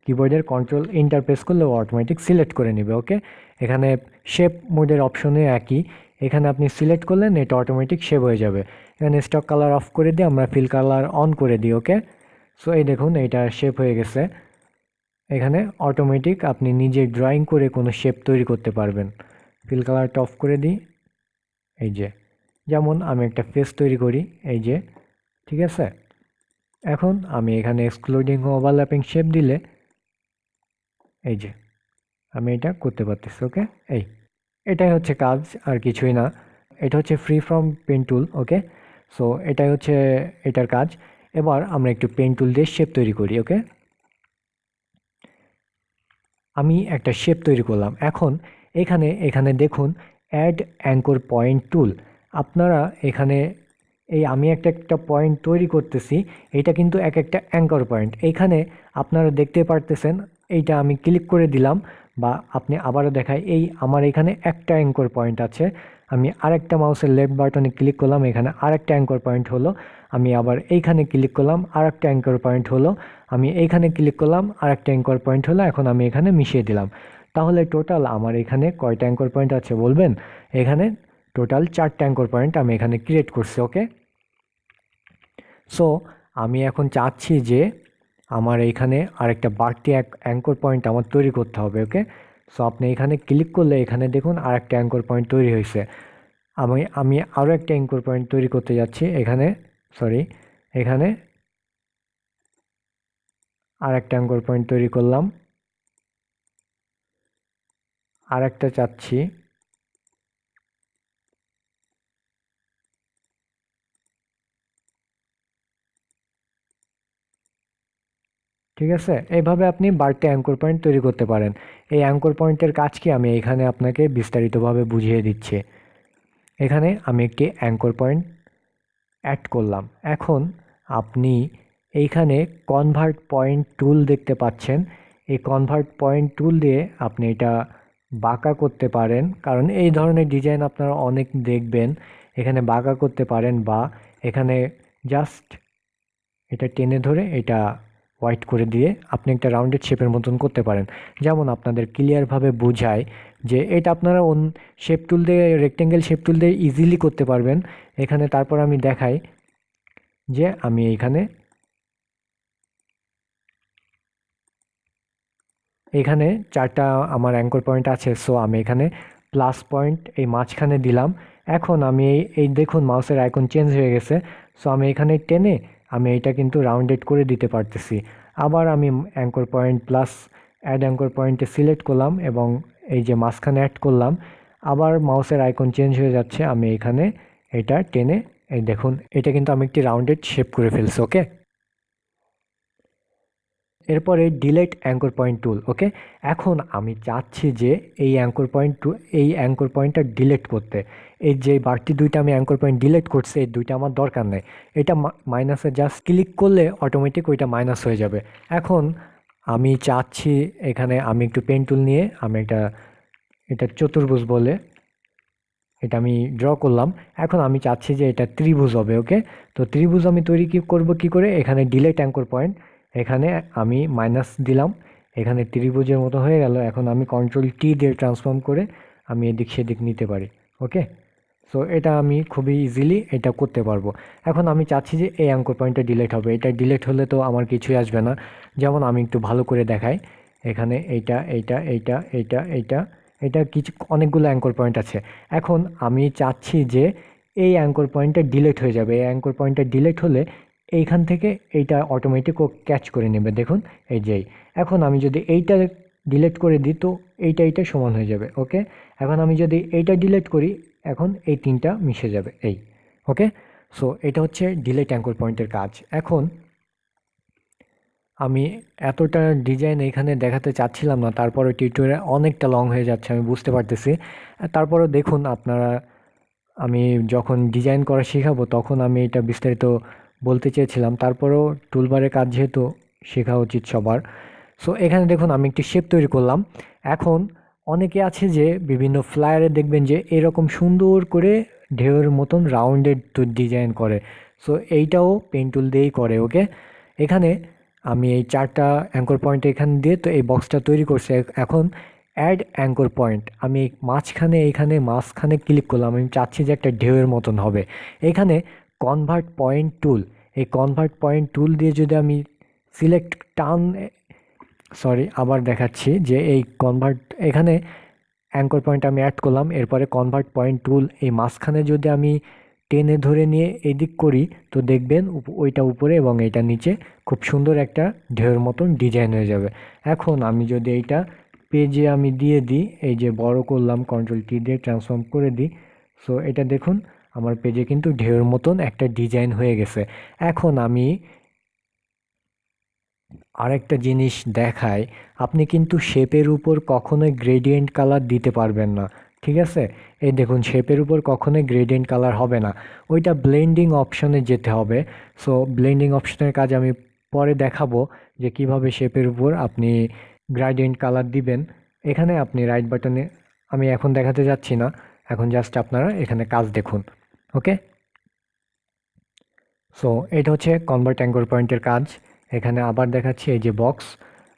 কিবোর্ডের কন্ট্রোল ইন্টার প্রেস করলে অটোমেটিক সিলেক্ট করে নেবে। ওকে, এখানে শেপ মোডের অপশনে একই, এখানে আপনি সিলেক্ট করলেন এটা অটোমেটিক শেপ হয়ে যাবে। এখানে স্টক কালার অফ করে দিয়ে আমরা ফিল কালার অন করে দিই। ওকে, সো এই দেখুন এটা শেপ হয়ে গেছে। এখানে অটোমেটিক আপনি নিজে ড্রয়িং করে কোনো শেপ তৈরি করতে পারবেন। ফিল কালারটা অফ করে দিই, এই যে যেমন আমি একটা ফেস তৈরি করি, এই যে, ঠিক আছে। এখন আমি এখানে এক্সক্লুডিং ওভারল্যাপিং শেপ দিলে এই যে আমি এটা করতে পারতেছি। ওকে, এই এটাই হচ্ছে কাজ, আর কিছুই না। এটা হচ্ছে freeform pen tool. Okay, so এটাই হচ্ছে এটার কাজ। এবার আমরা একটু পেন টুল দিয়ে শেপ তৈরি করি। ওকে, আমি একটা শেপ তৈরি করলাম। এখন এখানে এখানে দেখুন অ্যাড অ্যাঙ্কর পয়েন্ট টুল। আপনারা এখানে আমি একটা একটা পয়েন্ট তৈরি করতেছি, এটা কিন্তু এক একটা অ্যাঙ্কর পয়েন্ট। এইখানে আপনারা দেখতে পারতেছেন, এইটা আমি ক্লিক করে দিলাম, বা আপনি আবারও দেখায়, আমার এখানে একটা অ্যাঙ্কর পয়েন্ট আছে। আমি আরেকটা মাউসের লেফট বাটনে ক্লিক করলাম, এখানে আরেকটা অ্যাঙ্কর পয়েন্ট হলো। আমি আবার এইখানে ক্লিক করলাম, আরেকটা অ্যাঙ্কর পয়েন্ট হলো। আমি এইখানে ক্লিক করলাম, আরেকটা অ্যাঙ্কর পয়েন্ট হলো। এখন আমি এখানে মিশিয়ে দিলাম। তাহলে টোটাল আমার এখানে কয়টা অ্যাঙ্কর পয়েন্ট আছে বলবেন? এখানে টোটাল 4টা অ্যাঙ্কর পয়েন্ট আমি এখানে ক্রিয়েট করছি। ওকে, সো আমি এখন চাচ্ছি যে আমার এইখানে আরেকটা বাড়তি অ্যাঙ্কর পয়েন্ট আমার তৈরি করতে হবে। ওকে, সো আপনি এখানে ক্লিক করলে এখানে দেখুন আরেকটা অ্যাঙ্কর পয়েন্ট তৈরি হয়েছে। আমি আরও একটা অ্যাঙ্কর পয়েন্ট তৈরি করতে যাচ্ছি। এখানে সরি, এখানে আরেকটা অ্যাঙ্কর পয়েন্ট তৈরি করলাম, আরেকটা চাচ্ছি। ঠিক আছে, এইভাবে আপনি বাড়তি অ্যাঙ্কর পয়েন্ট তৈরি করতে পারেন। এই অ্যাঙ্কর পয়েন্টের কাজ কি আমি এখানে আপনাকে বিস্তারিতভাবে বুঝিয়ে দিচ্ছি। এখানে আমি একটি অ্যাঙ্কর পয়েন্ট অ্যাড করলাম। এখন আপনি এইখানে কনভার্ট পয়েন্ট টুল দেখতে পাচ্ছেন। এই কনভার্ট পয়েন্ট টুল দিয়ে আপনি এটা বাঁকা করতে পারেন, কারণ এই ধরনের ডিজাইন আপনারা অনেক দেখবেন। এখানে বাঁকা করতে পারেন, বা এখানে জাস্ট এটা টেনে ধরে এটা হোয়াইট করে দিয়ে আপনি একটা রাউন্ডেড শেপের মতন করতে পারেন। যেমন আপনাদের ক্লিয়ারভাবে বোঝায় যে এটা আপনারা শেপ টুল দিয়ে, রেক্টেঙ্গেল শেপ টুল দিয়ে ইজিলি করতে পারবেন। এখানে তারপর আমি দেখাই যে আমি এখানে 4টা আমার অ্যাঙ্কর পয়েন্ট আছে। সো আমি এখানে প্লাস পয়েন্ট এই মাঝখানে দিলাম। এখন আমি এই দেখুন মাউসের আইকন চেঞ্জ হয়ে গেছে। সো আমি এখানে টেনে আমি এটা কিন্তু রাউন্ডেড করে দিতে পারতেছি। আবার আমি anchor point plus add anchor পয়েন্টে সিলেক্ট করলাম এবং এই যে মাঝখানে অ্যাড করলাম। আবার মাউসের আইকন চেঞ্জ হয়ে যাচ্ছে, আমি এখানে এটা টেনে, এই দেখুন এটা কিন্তু আমি একটি রাউন্ডেড শেপ করে ফেলছি। ওকে, এরপরে ডিলেট অ্যাঙ্কর পয়েন্ট টুল। ওকে, এখন আমি চাচ্ছি যে এই অ্যাঙ্কর পয়েন্টটা ডিলেট করতে। এই যে বাড়তি দুইটা আমি অ্যাঙ্কর পয়েন্ট ডিলেট করছি, এই দুইটা আমার দরকার নেই। এটা মাইনাসে জাস্ট ক্লিক করলে অটোমেটিক ওইটা মাইনাস হয়ে যাবে। এখন আমি চাচ্ছি এখানে আমি একটু পেন টুল নিয়ে আমি এটা চতুর্ভুজ বলে এটা আমি ড্র করলাম। এখন আমি চাচ্ছি যে এটা ত্রিভুজ হবে। ওকে, তো ত্রিভুজ আমি তৈরি করব কি করে? এখানে ডিলেট অ্যাঙ্কর পয়েন্ট, এখানে আমি মাইনাস দিলাম, এখানে ত্রিভুজের মতো হয়ে গেল। এখন আমি কন্ট্রোল টি দিয়ে ট্রান্সফর্ম করে আমি এদিক সেদিক নিতে পারি। ওকে, সো এটা আমি খুবই ইজিলি এটা করতে পারবো। এখন আমি চাচ্ছি যে এই অ্যাঙ্কর পয়েন্টটা ডিলেট হবে। এটা ডিলেট হলে তো আমার কিছুই আসবে না। যেমন আমি একটু ভালো করে দেখাই, এখানে এটা কিছু অনেকগুলো অ্যাঙ্কর পয়েন্ট আছে। এখন আমি চাচ্ছি যে এই অ্যাঙ্কর পয়েন্টটা ডিলেট হয়ে যাবে। এই অ্যাঙ্কর পয়েন্টটা ডিলেট হলে এইখান থেকে এইটা অটোমেটিক ও ক্যাচ করে নেবে। দেখুন এই যেই, এখন আমি যদি এইটা ডিলেট করে দিই তো এইটা সমান হয়ে যাবে। ওকে, এখন আমি যদি এইটা ডিলেট করি, এখন এই তিনটা মিশে যাবে এই। ওকে, সো এটা হচ্ছে ডিলেট অ্যাঙ্কর পয়েন্টের কাজ। এখন আমি এতটা ডিজাইন এখানে দেখাতে চাচ্ছিলাম না, তারপরে টিউটোরিয়াল অনেকটা লং হয়ে যাচ্ছে আমি বুঝতে পারতেছি। তারপরে দেখুন আপনারা, আমি যখন ডিজাইন করা শেখাবো তখন আমি এটা বিস্তারিত বলতে চেয়েছিলাম। তারপরেও টুলবারের কাজ যেহেতু শেখা উচিত সবার। সো এখানে দেখুন আমি একটি শেপ তৈরি করলাম। এখন অনেকে আছে যে বিভিন্ন ফ্লায়ারে দেখবেন যে এরকম সুন্দর করে ঢেউয়ের মতন রাউন্ডেড ডিজাইন করে। সো এইটাও পেন টুল দিয়েই করে। ওকে, এখানে আমি এই 4টা অ্যাঙ্কর পয়েন্ট এখানে দিয়ে তো এই বক্সটা তৈরি করছি। এখন অ্যাড অ্যাঙ্কর পয়েন্ট, আমি এইখানে মাঝখানে ক্লিক করলাম। আমি চাচ্ছি যে একটা ঢেউয়ের মতন হবে। এখানে কনভার্ট পয়েন্ট টুল, এই কনভার্ট পয়েন্ট টুল দিয়ে যদি আমি সিলেক্ট টান, সরি আবার দেখাচ্ছি যে এই কনভার্ট, এখানে অ্যাঙ্কর পয়েন্ট আমি অ্যাড করলাম। এরপরে কনভার্ট পয়েন্ট টুল এই মাঝখানে যদি আমি টেনে ধরে নিয়ে এদিক করি তো দেখবেন ওইটা উপরে এবং এইটা নিচে খুব সুন্দর একটা ঢেউয়ের মতন ডিজাইন হয়ে যাবে। এখন আমি যদি এইটা পেজে আমি দিয়ে দিই, এই যে বড় করলাম, কন্ট্রোল টি দিয়ে ট্রান্সফর্ম করে দিই। সো এটা দেখুন আমার পেজে কিন্তু ঢেউয়ের মতন একটা ডিজাইন হয়ে গেছে। এখন আমি আরেকটা জিনিস দেখাই, আপনি কিন্তু শেপের উপর কখনোই গ্রেডিয়েন্ট কালার দিতে পারবেন না, ঠিক আছে? এই দেখুন, শেপের উপর কখনোই গ্রেডিয়েন্ট কালার হবে না, ওইটা ব্লেন্ডিং অপশনে যেতে হবে। সো ব্লেন্ডিং অপশনের কাজ আমি পরে দেখাবো, যে কিভাবে শেপের উপর আপনি গ্রেডিয়েন্ট কালার দিবেন। এখানে আপনি রাইট বাটনে, আমি এখন দেখাতে যাচ্ছি না, এখন জাস্ট আপনারা এখানে কাজ দেখুন। ওকে, সো এটা হচ্ছে কনভার্ট অ্যাঙ্কর পয়েন্টের কাজ। এখানে আবার দেখাচ্ছি এই যে বক্স,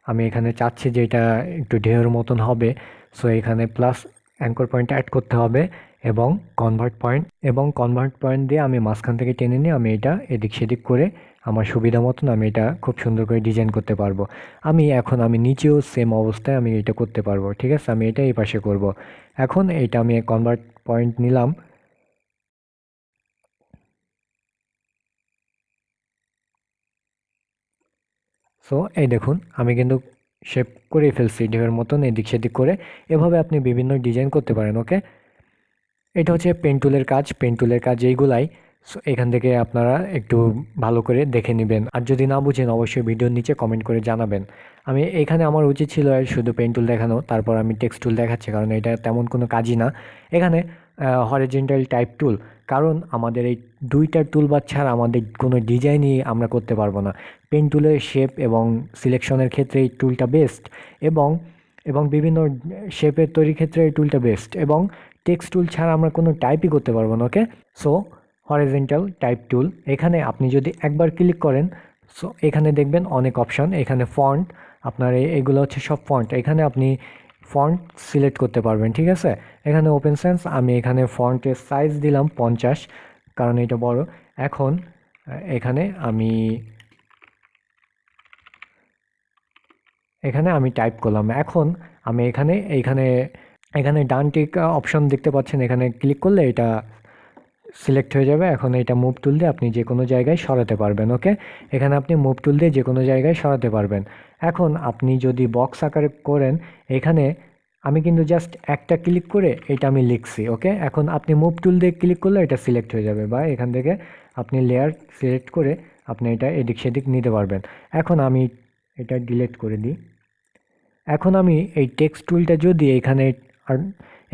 আমি এখানে চাচ্ছি যে এটা একটু ঢেউয়ের মতন হবে। সো এখানে প্লাস অ্যাঙ্কর পয়েন্ট অ্যাড করতে হবে, এবং কনভার্ট পয়েন্ট দিয়ে আমি মাঝখান থেকে টেনে নিয়ে আমি এটা এদিক সেদিক করে আমার সুবিধা মতন আমি এটা খুব সুন্দর করে ডিজাইন করতে পারবো। আমি নিচেও সেম অবস্থায় আমি এটা করতে পারবো, ঠিক আছে? আমি এটা এই পাশে করব। এখন এইটা আমি কনভার্ট পয়েন্ট নিলাম। সো এই দেখুন, আমি কিন্তু শেপ করে ফেলছি ঢেউয়ের মতন এদিক সেদিক করে। এভাবে আপনি বিভিন্ন ডিজাইন করতে পারেন। ওকে, এটা হচ্ছে পেন টুলের কাজ। পেন টুলের কাজ এইগুলাই। সো এখান থেকে আপনারা একটু ভালো করে দেখে নেবেন, আর যদি না বুঝেন অবশ্যই ভিডিওর নিচে কমেন্ট করে জানাবেন। আমি এখানে আমার উচিত ছিল শুধু পেন টুল দেখানো, তারপর আমি টেক্সট টুল দেখাচ্ছি, কারণ এটা তেমন কোনো কাজই না। এখানে হরিজন্টাল টাইপ টুল, কারণ আমাদের এই দুইটা টুল ছাড়া আমাদের কোনো ডিজাইনই আমরা করতে পারবো না। পেন টুলের শেপ এবং সিলেকশনের ক্ষেত্রে এই টুলটা বেস্ট, এবং বিভিন্ন শেপের তৈরির ক্ষেত্রে এই টুলটা বেস্ট, এবং টেক্সট টুল ছাড়া আমরা কোনো টাইপই করতে পারবো না। ওকে, সো হরিজন্টাল টাইপ টুল, এখানে আপনি যদি একবার ক্লিক করেন, সো এখানে দেখবেন অনেক অপশন। এখানে ফন্ট, আপনার এগুলো হচ্ছে সব ফন্ট। এখানে আপনি ফন্ট সিলেক্ট করতে পারবেন, ঠিক আছে? এখানে ওপেন সেন্স, আমি এখানে ফন্টের সাইজ দিলাম 50, কারণ এটা বড়। এখন এখানে আমি টাইপ করলাম। এখন আমি এইখানে এখানে ডান টিক অপশন দেখতে পাচ্ছেন, এখানে ক্লিক করলে এটা সিলেক্ট হয়ে যাবে। এখন এটা মুভ টুল দিয়ে আপনি যে কোনো জায়গায় সরাতে পারবেন। ওকে, এখানে আপনি মুভ টুল দিয়ে যে কোনো জায়গায় সরাতে পারবেন। এখন আপনি যদি বক্স আকারে করেন, এখানে আমি কিন্তু জাস্ট একটা ক্লিক করে এটা আমি লিখছি। ওকে, এখন আপনি মুভ টুল দিয়ে ক্লিক করলে এটা সিলেক্ট হয়ে যাবে, বা এখান থেকে আপনি লেয়ার সিলেক্ট করে আপনি এটা এদিক সেদিক নিতে পারবেন। এখন আমি এটা ডিলিট করে দিই। এখন আমি এই টেক্সট টুলটা যদি আর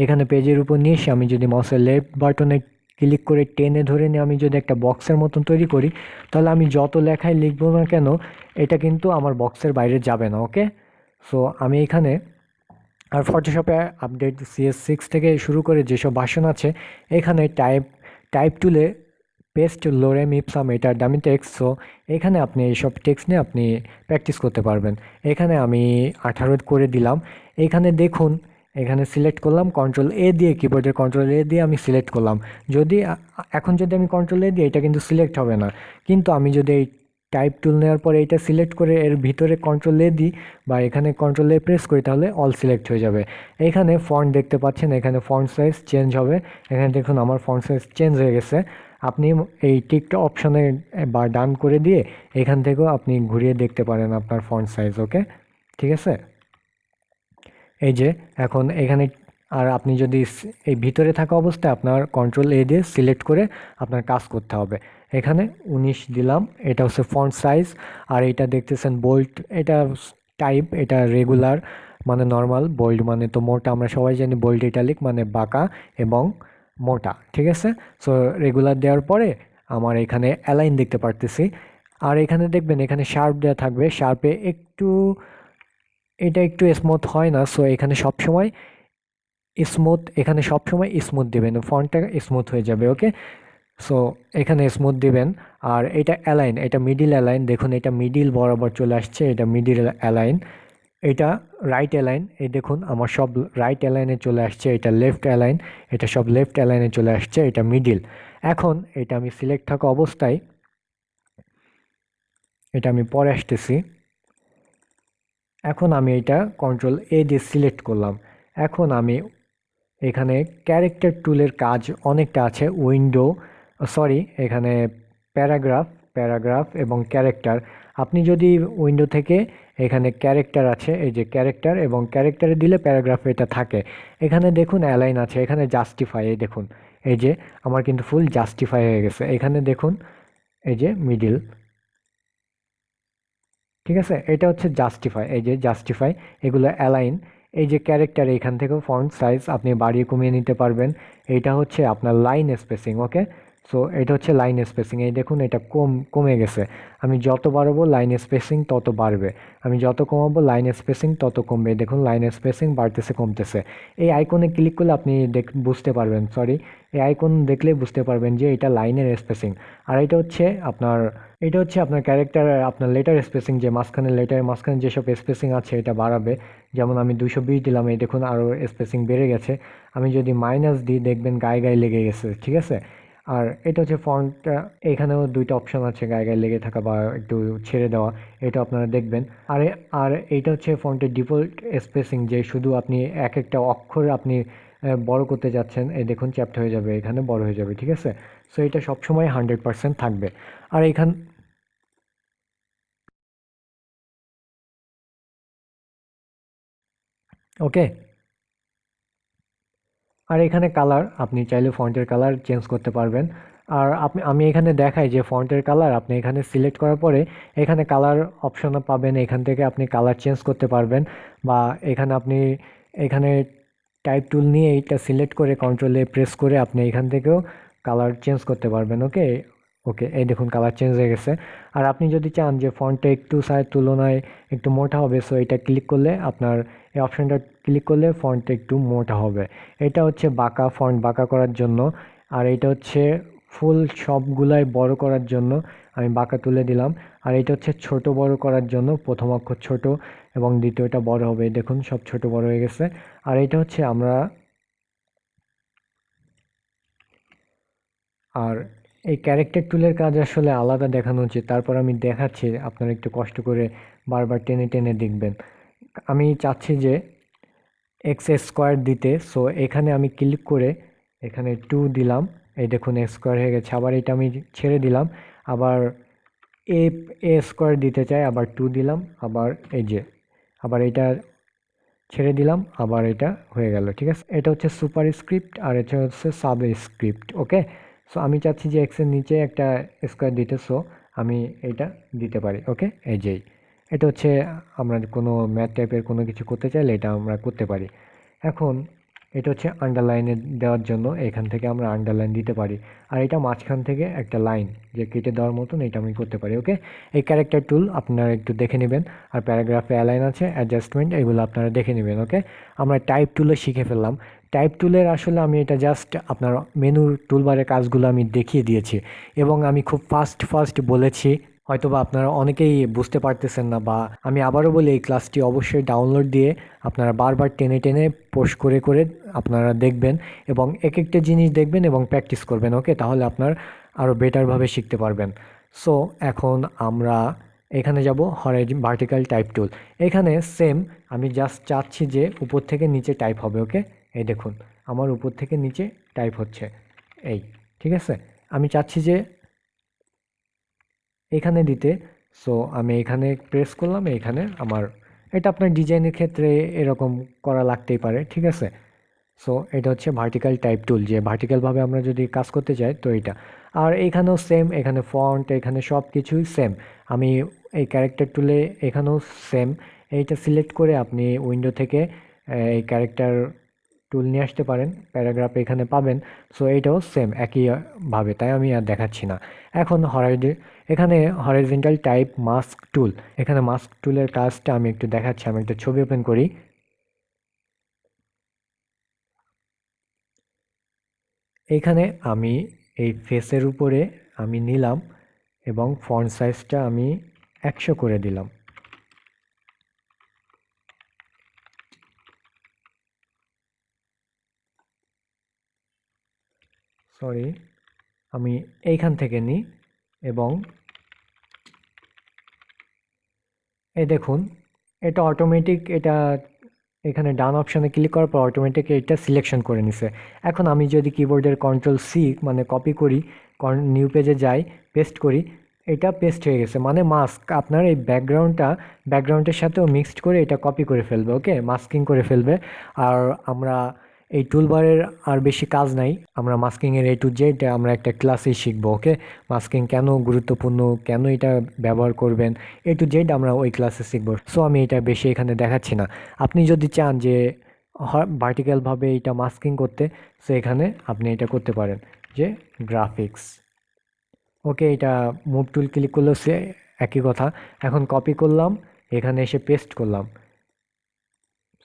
এখানে পেজের উপর নিয়ে এসে আমি যদি মাউসের লেফট বাটনে ক্লিক করে টেনে ধরে নিয়ে আমি যদি একটা বক্সের মতন তৈরি করি, তাহলে আমি যত লেখাই লিখবো না কেন এটা কিন্তু আমার বক্সের বাইরে যাবে না। ওকে, সো আমি এখানে আর ফটোশপে আপডেট CS6 থেকে শুরু করে যেসব ভার্সন আছে, এখানে টাইপ টুলে পেস্ট লোরেম ইপসাম, এটা ডামি টেক্সট। সো এখানে আপনি এইসব টেক্সট নিয়ে আপনি প্র্যাকটিস করতে পারবেন। এখানে আমি 18 করে দিলাম। এখানে দেখুন, এখানে সিলেক্ট করলাম কন্ট্রোল A দিয়ে, কিবোর্ডের কন্ট্রোল A দিয়ে আমি সিলেক্ট করলাম। এখন যদি আমি কন্ট্রোল A দিই, এটা কিন্তু সিলেক্ট হবে না। কিন্তু আমি যদি এই টাইপ টুল নেওয়ার পরে এটা সিলেক্ট করে এর ভিতরে কন্ট্রোল A দিই, বা এখানে কন্ট্রোল A প্রেস করি, তাহলে অল সিলেক্ট হয়ে যাবে। এখানে ফন্ট দেখতে পাচ্ছেন, এখানে ফন্ট সাইজ চেঞ্জ হবে। এখানে দেখুন আমার ফন্ট সাইজ চেঞ্জ হয়ে গেছে। আপনি এই টিকটা অপশনে বা ডান করে দিয়ে এখান থেকেও আপনি ঘুরিয়ে দেখতে পারেন আপনার ফন্ট সাইজ। ওকে, ঠিক আছে? এই যে এখন এখানে, আর আপনি যদি এই ভিতরে থাকা অবস্থায় আপনার কন্ট্রোল A দিয়ে সিলেক্ট করে আপনার কাজ করতে হবে। এখানে 19 দিলাম, এটা হচ্ছে ফন্ট সাইজ। আর এটা দেখতেছেন বোল্ড, এটা টাইপ, এটা রেগুলার মানে নর্মাল, বোল্ড মানে তো মোটা, আমরা সবাই জানি বোল্ড ইটালিক মানে বাঁকা এবং মোটা, ঠিক আছে? সো রেগুলার দেওয়ার পরে আমার এখানে অ্যালাইন দেখতে পারতেছি। আর এখানে দেখবেন এখানে শার্প দেওয়া থাকবে, শার্পে এটা একটু স্মুথ হয় না। সো এখানে সবসময় স্মুথ দিবেন, ফন্টটা স্মুথ হয়ে যাবে। ওকে, সো এখানে স্মুথ দিবেন। আর এটা অ্যালাইন, এটা মিডিল অ্যালাইন, দেখুন এটা মিডিল বরাবর চলে আসছে, এটা মিডিল অ্যালাইন। এটা রাইট অ্যালাইন, এই দেখুন আমার সব রাইট অ্যালাইনে চলে আসছে। এটা লেফট অ্যালাইন, এটা সব লেফট অ্যালাইনে চলে আসছে। এটা মিডিল। এখন এটা আমি সিলেক্ট থাকা অবস্থায়, এটা আমি পরে আসতেছি। এখন আমি এটা কন্ট্রোল A দিয়ে সিলেক্ট করলাম। এখন আমি এখানে ক্যারেক্টার টুলের কাজ অনেকটা আছে। এখানে প্যারাগ্রাফ এবং ক্যারেক্টার। আপনি যদি উইন্ডো থেকে এখানে ক্যারেক্টার আছে, এই যে ক্যারেক্টার, এবং ক্যারেক্টারে দিলে প্যারাগ্রাফে এটা থাকে। এখানে দেখুন অ্যালাইন আছে, এখানে জাস্টিফাই, এই দেখুন এই যে আমার কিন্তু ফুল জাস্টিফাই হয়ে গেছে। এখানে দেখুন এই যে মিডিল, ঠিক আছে, এটা হচ্ছে জাস্টিফাই, এই যে জাস্টিফাই, এগুলো অ্যালাইন, এই যে ক্যারেক্টার, এখান থেকেও ফন্ট সাইজ আপনি বাড়িয়ে কমিয়ে নিতে পারবেন। এইটা হচ্ছে আপনার লাইন স্পেসিং, ওকে। সো এটা হচ্ছে লাইন স্পেসিং, এই দেখুন এটা কমে গেছে। আমি যত বাড়াবো লাইন স্পেসিং তত বাড়বে, আমি যত কমাবো লাইন স্পেসিং তত কমবে। দেখুন লাইন স্পেসিং বাড়তেছে কমতেছে। এই আইকনে ক্লিক করলে আপনি বুঝতে পারবেন, সরি, এই আইকন দেখলে বুঝতে পারবেন যে এটা লাইনের স্পেসিং। আর এটা হচ্ছে আপনার ক্যারেক্টার, আপনার লেটার স্পেসিং, যে মাঝখানে লেটারের মাঝখানে যেসব স্পেসিং আছে এটা বাড়াবে। যেমন আমি 220 দিলাম, এই দেখুন আরও স্পেসিং বেড়ে গেছে। আমি যদি মাইনাস দিই দেখবেন গায়ে গায়ে লেগে গেছে, ঠিক আছে। আর এটা হচ্ছে ফন্টটা, এখানেও দুইটা অপশন আছে, গায়ে গায়ে লেগে থাকা বা একটু ছেড়ে দেওয়া, এটা আপনারা দেখবেন। আর আর এইটা হচ্ছে ফন্টের ডিফল্ট স্পেসিং, যে শুধু আপনি এক একটা অক্ষর আপনি বড় করতে যাচ্ছেন, এই দেখুন চ্যাপ্ট হয়ে যাবে, এখানে বড় হয়ে যাবে, ঠিক আছে। সো এটা সবসময় 100% থাকবে। আর ওকে। আর এখানে কালার, আপনি চাইলে ফন্টের কালার চেঞ্জ করতে পারবেন। আর আমি এখানে দেখাই যে ফন্টের কালার আপনি এখানে সিলেক্ট করার পরে এখানে কালার অপশন পাবেন, এখান থেকে আপনি কালার চেঞ্জ করতে পারবেন। বা এখানে আপনি এখানে টাইপ টুল নিয়ে এইটা সিলেক্ট করে কন্ট্রোলে প্রেস করে আপনি এখান থেকেও কালার চেঞ্জ করতে পারবেন, ওকে। ওকে, এই দেখুন কালার চেঞ্জ হয়ে গেছে। আর আপনি যদি চান যে ফন্টটা একটু সাইজ তুলনায় একটু মোটা হবে, সো এটা ক্লিক করলে আপনার এই অপশনটা ক্লিক করলে ফন্টটা একটু মোটা হবে। এটা হচ্ছে বাঁকা, ফন্ট বাঁকা করার জন্য। আর এটা হচ্ছে ফুল সবগুলাই বড় করার জন্য, আমি বাঁকা তুলে দিলাম। আর এটা হচ্ছে ছোট বড় করার জন্য, প্রথম অক্ষর ছোট এবং দ্বিতীয়টা বড় হবে, দেখুন সব ছোট বড় হয়ে গেছে। আর এটা হচ্ছে আমরা, আর এই ক্যারেক্টার টুলের কাজ আসলে আলাদা দেখানো উচিত, তারপর আমি দেখাচ্ছি, আপনারা একটু কষ্ট করে বারবার টেনে টেনে দেখবেন। আমি চাচ্ছি যে এক্স স্কোয়ার দিতে, সো এখানে আমি ক্লিক করে এখানে 2 দিলাম, এই দেখুন এক্স স্কোয়ার হয়ে গেছে। আবার এটা আমি ছেড়ে দিলাম, আবার এ এ স্কোয়ার দিতে চাই, আবার 2 দিলাম, আবার এই যে আবার এটা ছেড়ে দিলাম, আবার এটা হয়ে গেল, ঠিক আছে। এটা হচ্ছে সুপার স্ক্রিপ্ট আর এটা হচ্ছে সাব স্ক্রিপ্ট, ওকে। সো আমি চাচ্ছি যে এক্সের নিচে একটা স্কোয়ার দিতে, সো আমি এটা দিতে পারি, ওকে। এই যেই এটা হচ্ছে, আমরা কোনো ম্যাথ টাইপের কোনো কিছু করতে চাইলে এটা আমরা করতে পারি। এখন এটা হচ্ছে আন্ডারলাইনে দেওয়ার জন্য, এখান থেকে আমরা আন্ডারলাইন দিতে পারি। আর এটা মাঝখান থেকে একটা লাইন যে কেটে দেওয়ার মতন, এটা আমি করতে পারি, ওকে। এই ক্যারেক্টার টুল আপনারা একটু দেখে নেবেন। আর প্যারাগ্রাফে অ্যালাইন আছে, অ্যাডজাস্টমেন্ট, এগুলো আপনারা দেখে নেবেন, ওকে। আমরা টাইপ টুলে শিখে ফেললাম। টাইপ টুলের আসলে আমি এটা জাস্ট আপনার মেনু টুলবারের কাজগুলো আমি দেখিয়ে দিয়েছি, এবং আমি খুব ফাস্ট ফাস্ট বলেছি। হয়তোবা আপনারা অনেকেই বুঝতে পারতেছেন না, বা আমি আবারও বলি এই ক্লাসটি অবশ্যই ডাউনলোড দিয়ে আপনারা বারবার টেনে টেনে পোস্ট করে করে আপনারা দেখবেন, এবং এক একটা জিনিস দেখবেন এবং প্র্যাকটিস করবেন, ওকে। তাহলে আপনার আরও বেটারভাবে শিখতে পারবেন। সো এখন আমরা এখানে যাব ভার্টিক্যাল টাইপ টুল। এখানে সেম, আমি জাস্ট চাচ্ছি যে উপর থেকে নিচে টাইপ হবে, ওকে। এই দেখুন আমার উপর থেকে নিচে টাইপ হচ্ছে, এই, ঠিক আছে। আমি চাচ্ছি যে এখানে দিতে, সো আমি এখানে প্রেস করলাম, এখানে আমার, এটা আপনার ডিজাইনের ক্ষেত্রে এরকম করা লাগতেই পারে, ঠিক আছে। সো এটা হচ্ছে ভার্টিক্যাল টাইপ টুল, যে ভার্টিক্যালভাবে আমরা যদি কাজ করতে চাই তো এটা। আর এখানেও সেম, এখানে ফন্ট, এখানে সব কিছুই সেম। আমি এই ক্যারেক্টার টুলে এখানেও সেম, এইটা সিলেক্ট করে আপনি উইন্ডো থেকে এই ক্যারেক্টার টুল নিয়ে আসতে পারেন, প্যারাগ্রাফ এখানে পাবেন। সো এইটাও সেম একইভাবে, তাই আমি আর দেখাচ্ছি না। এখন এখানে হরাইজন্টাল টাইপ মাস্ক টুল, এখানে মাস্ক টুলের কাজটা আমি একটু দেখাচ্ছি। আমি একটা ছবি ওপেন করি, এইখানে আমি এই ফেসের উপরে আমি নিলাম এবং ফন্ট সাইজটা আমি 100 করে দিলাম, সরি, আমি এইখান থেকে নিই এবং এই দেখুন এটা অটোমেটিক, এটা এখানে ডান অপশানে ক্লিক করার পর অটোমেটিক এটা সিলেকশন করে নিছে। এখন আমি যদি কিবোর্ডের কন্ট্রোল সি মানে কপি করি, নিউ পেজে যাই, পেস্ট করি, এটা পেস্ট হয়ে গেছে, মানে মাস্ক আপনার এই ব্যাকগ্রাউন্ডের সাথেও মিক্সড করে এটা কপি করে ফেলবে, ওকে, মাস্কিং করে ফেলবে। আর আমরা এই টুলবারের আর বেশি কাজ নাই, আমরা মাস্কিং এর A to Z আমরা একটা ক্লাসে শিখবো। ওকে, মাস্কিং কেন গুরুত্বপূর্ণ, কেন এটা ব্যবহার করবেন, A to Z আমরা ওই ক্লাসে শিখবো। সো আমি এটা বেশি এখানে দেখাচ্ছি না। আপনি যদি চান যে ভার্টিক্যাল ভাবে এটা মাস্কিং করতে, সো এখানে আপনি এটা করতে পারেন যে গ্রাফিক্স। ওকে, এটা মুভ টুল ক্লিক করলেও সে একই কথা। এখন কপি করলাম, এখানে এসে পেস্ট করলাম,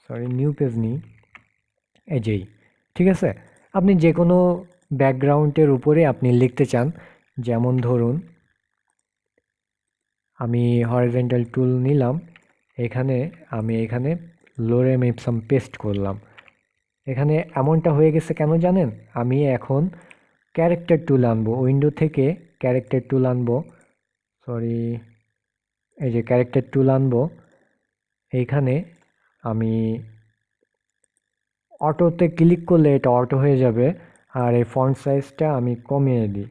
সরি নিউ পেজ নিই, এই যেই, ঠিক আছে। আপনি যে কোনো ব্যাকগ্রাউন্ডের উপরে আপনি লিখতে চান, যেমন ধরুন আমি হরিজন্টাল টুল নিলাম, এখানে আমি এখানে লোরেম ইপসাম পেস্ট করলাম। এখানে এমনটা হয়ে গেছে কেন জানেন? আমি এখন ক্যারেক্টার টুল আনবো, উইন্ডো থেকে ক্যারেক্টার টুল আনবো, সরি এই যে ক্যারেক্টার টুল আনবো, এইখানে আমি অটোতে ক্লিক করলে এটা অটো হয়ে যাবে। আর এই ফন্ট সাইজটা আমি কমিয়ে দিই,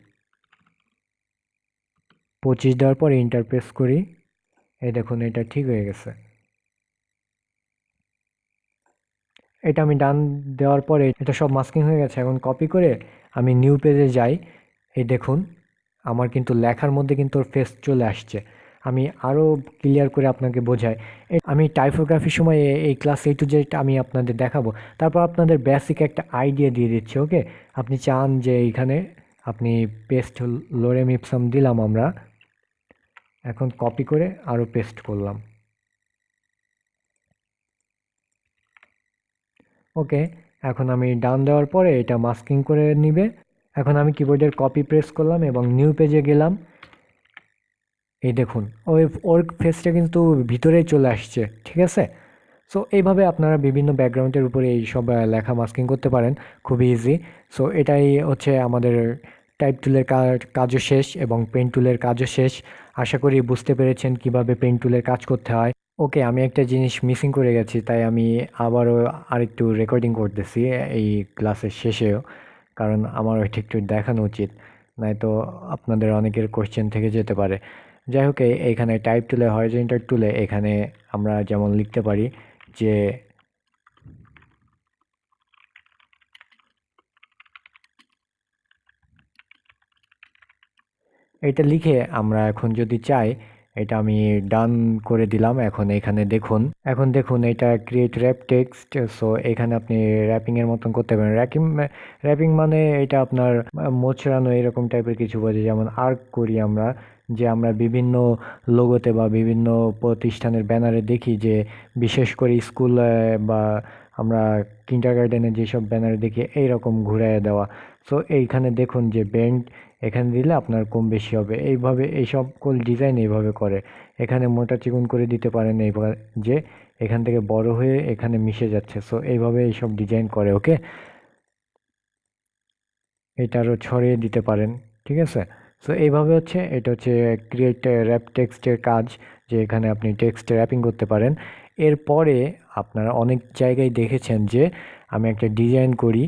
25 দেওয়ার পর এন্টার প্রেস করি, এই দেখুন এটা ঠিক হয়ে গেছে। এটা আমি ডান দেওয়ার পরে এটা সব মাস্কিং হয়ে গেছে। এখন কপি করে আমি নিউ পেজে যাই, এই দেখুন আমার কিন্তু লেখার মধ্যে কিন্তু ওর ফেস চলে আসছে। আমি আরও ক্লিয়ার করে আপনাকে বোঝাই, আমি টাইপোগ্রাফির সময় এই ক্লাস A to Z আমি আপনাদের দেখাবো। তারপর আপনাদের বেসিক একটা আইডিয়া দিয়ে দিচ্ছি। ওকে, আপনি চান যে এইখানে আপনি পেস্ট লোরেম ইপসাম দিলাম আমরা, এখন কপি করে আরও পেস্ট করলাম। ওকে, এখন আমি ডান দেওয়ার পরে এটা মাস্কিং করে নিবে। এখন আমি কিবোর্ডের কপি প্রেস করলাম এবং নিউ পেজে গেলাম, এই দেখুন ওর ফেসটা কিন্তু ভিতরেই চলে আসছে, ঠিক আছে। সো এইভাবে আপনারা বিভিন্ন ব্যাকগ্রাউন্ডের উপরে এই সব লেখা মাস্কিং করতে পারেন, খুবই ইজি। সো এটাই হচ্ছে আমাদের টাইপ টুলের কাজও শেষ এবং পেন টুলের কাজও শেষ। আশা করি বুঝতে পেরেছেন কিভাবে পেন টুলের কাজ করতে হয়। ওকে, আমি একটা জিনিস মিসিং করে গেছি, তাই আমি আবারও আরেকটু রেকর্ডিং করতেছি এই ক্লাসের শেষেও, কারণ আমার ওইটা একটু দেখানো উচিত, নয়তো আপনাদের অনেকের কোশ্চেন থেকে যেতে পারে। যাই হোক, এইখানে টাইপ টুলে হরিজন্টাল টুলে এখানে আমরা যেমন লিখতে পারি যে এটা লিখে আমরা এখন যদি চাই, এটা আমি ডান করে দিলাম। এখন দেখুন এটা ক্রিয়েট র্যাপ টেক্সট। সো এখানে আপনি র্যাপিং এর মতন করতে পারেন। র্যাপিং মানে এটা আপনার মোচড়ানো এরকম টাইপের কিছু বোঝে, যেমন আর্ক করি আমরা, যে আমরা বিভিন্ন লোগোতে বা বিভিন্ন প্রতিষ্ঠানের ব্যানারে দেখি যে বিশেষ করে স্কুল বা আমরা কিন্ডারগার্টেনে যেসব ব্যানারে দেখি এইরকম ঘুরাইয়া দেওয়া। সো এইখানে দেখুন যে বেন্ড এখানে দিলে আপনার কম বেশি হবে, এইভাবে এই সকল ডিজাইন এইভাবে করে। এখানে মোটা চিকন করে দিতে পারেন এইভাবে, যে এখান থেকে বড় হয়ে এখানে মিশে যাচ্ছে। সো এইভাবে এইসব ডিজাইন করে। ওকে, এটা আরও ছড়িয়ে দিতে পারেন, ঠিক আছে। সো এইভাবে হচ্ছে এটা হচ্ছে ক্রিয়েট র্যাপ টেক্সটের কাজ, যে এখানে আপনি টেক্সট র্যাপিং করতে পারেন। এরপরে আপনারা অনেক জায়গায় দেখেছেন যে আমি একটা ডিজাইন করি,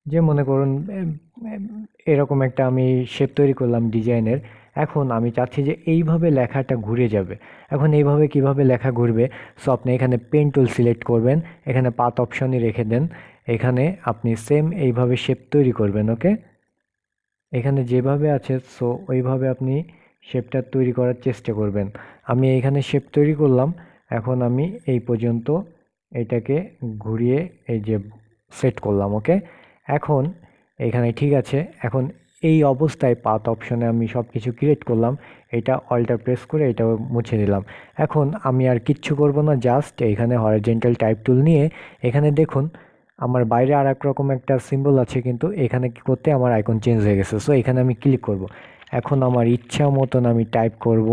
যে মনে করুন এরকম একটা আমি শেপ তৈরি করলাম ডিজাইনের। এখন আমি চাচ্ছি যে এইভাবে লেখাটা ঘুরে যাবে। এখন এইভাবে কিভাবে লেখা ঘুরবে? সো আপনি এখানে পেন টুল সিলেক্ট করবেন, এখানে পাথ অপশনই রেখে দেন, এখানে আপনি সেম এইভাবে শেপ তৈরি করবেন। ওকে, এখানে যেভাবে আছে সো ওইভাবে আপনি শেপটা তৈরি করার চেষ্টা করবেন। আমি এখানে শেপ তৈরি করলাম, এখন আমি এই পর্যন্ত এটাকে ঘুরিয়ে এই যে সেট করলাম। ওকে, এখন এখানে ঠিক আছে। এখন এই অবস্থায় পাথ অপশনে আমি সব কিছু ক্রিয়েট করলাম, এটা অল্টার প্রেস করে এটা মুছে দিলাম। এখন আমি আর কিচ্ছু করব না, জাস্ট এখানে হরিজন্টাল টাইপ টুল নিয়ে এখানে দেখুন আমার বাইরে আর এক রকম একটা সিম্বল আছে, কিন্তু এখানে কি করতে আমার আইকন চেঞ্জ হয়ে গেছে। সো এখানে আমি ক্লিক করব, এখন আমার ইচ্ছা মতন আমি টাইপ করব।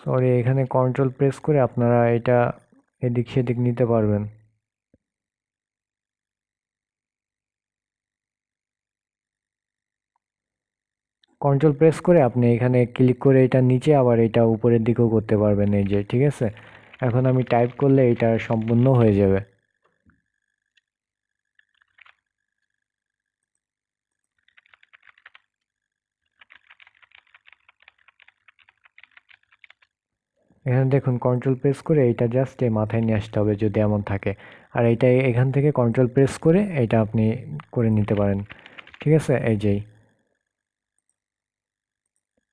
সরি, এখানে কন্ট্রোল প্রেস করে আপনারা এটা এদিক সেদিক নিতে পারবেন। কন্ট্রোল প্রেস করে আপনি এখানে ক্লিক করে এটা নিচে আবার এটা উপরের দিকেও করতে পারবেন, এই যে ঠিক আছে। এখন আমি টাইপ করলে এটা সম্পূর্ণ হয়ে যাবে। এখানে দেখুন কন্ট্রোল প্রেস করে এটা জাস্ট এই মাথায় নিয়ে আসতে হবে যদি এমন থাকে। আর এটা এখান থেকে কন্ট্রোল প্রেস করে এটা আপনি করে নিতে পারেন, ঠিক আছে। এই যেই,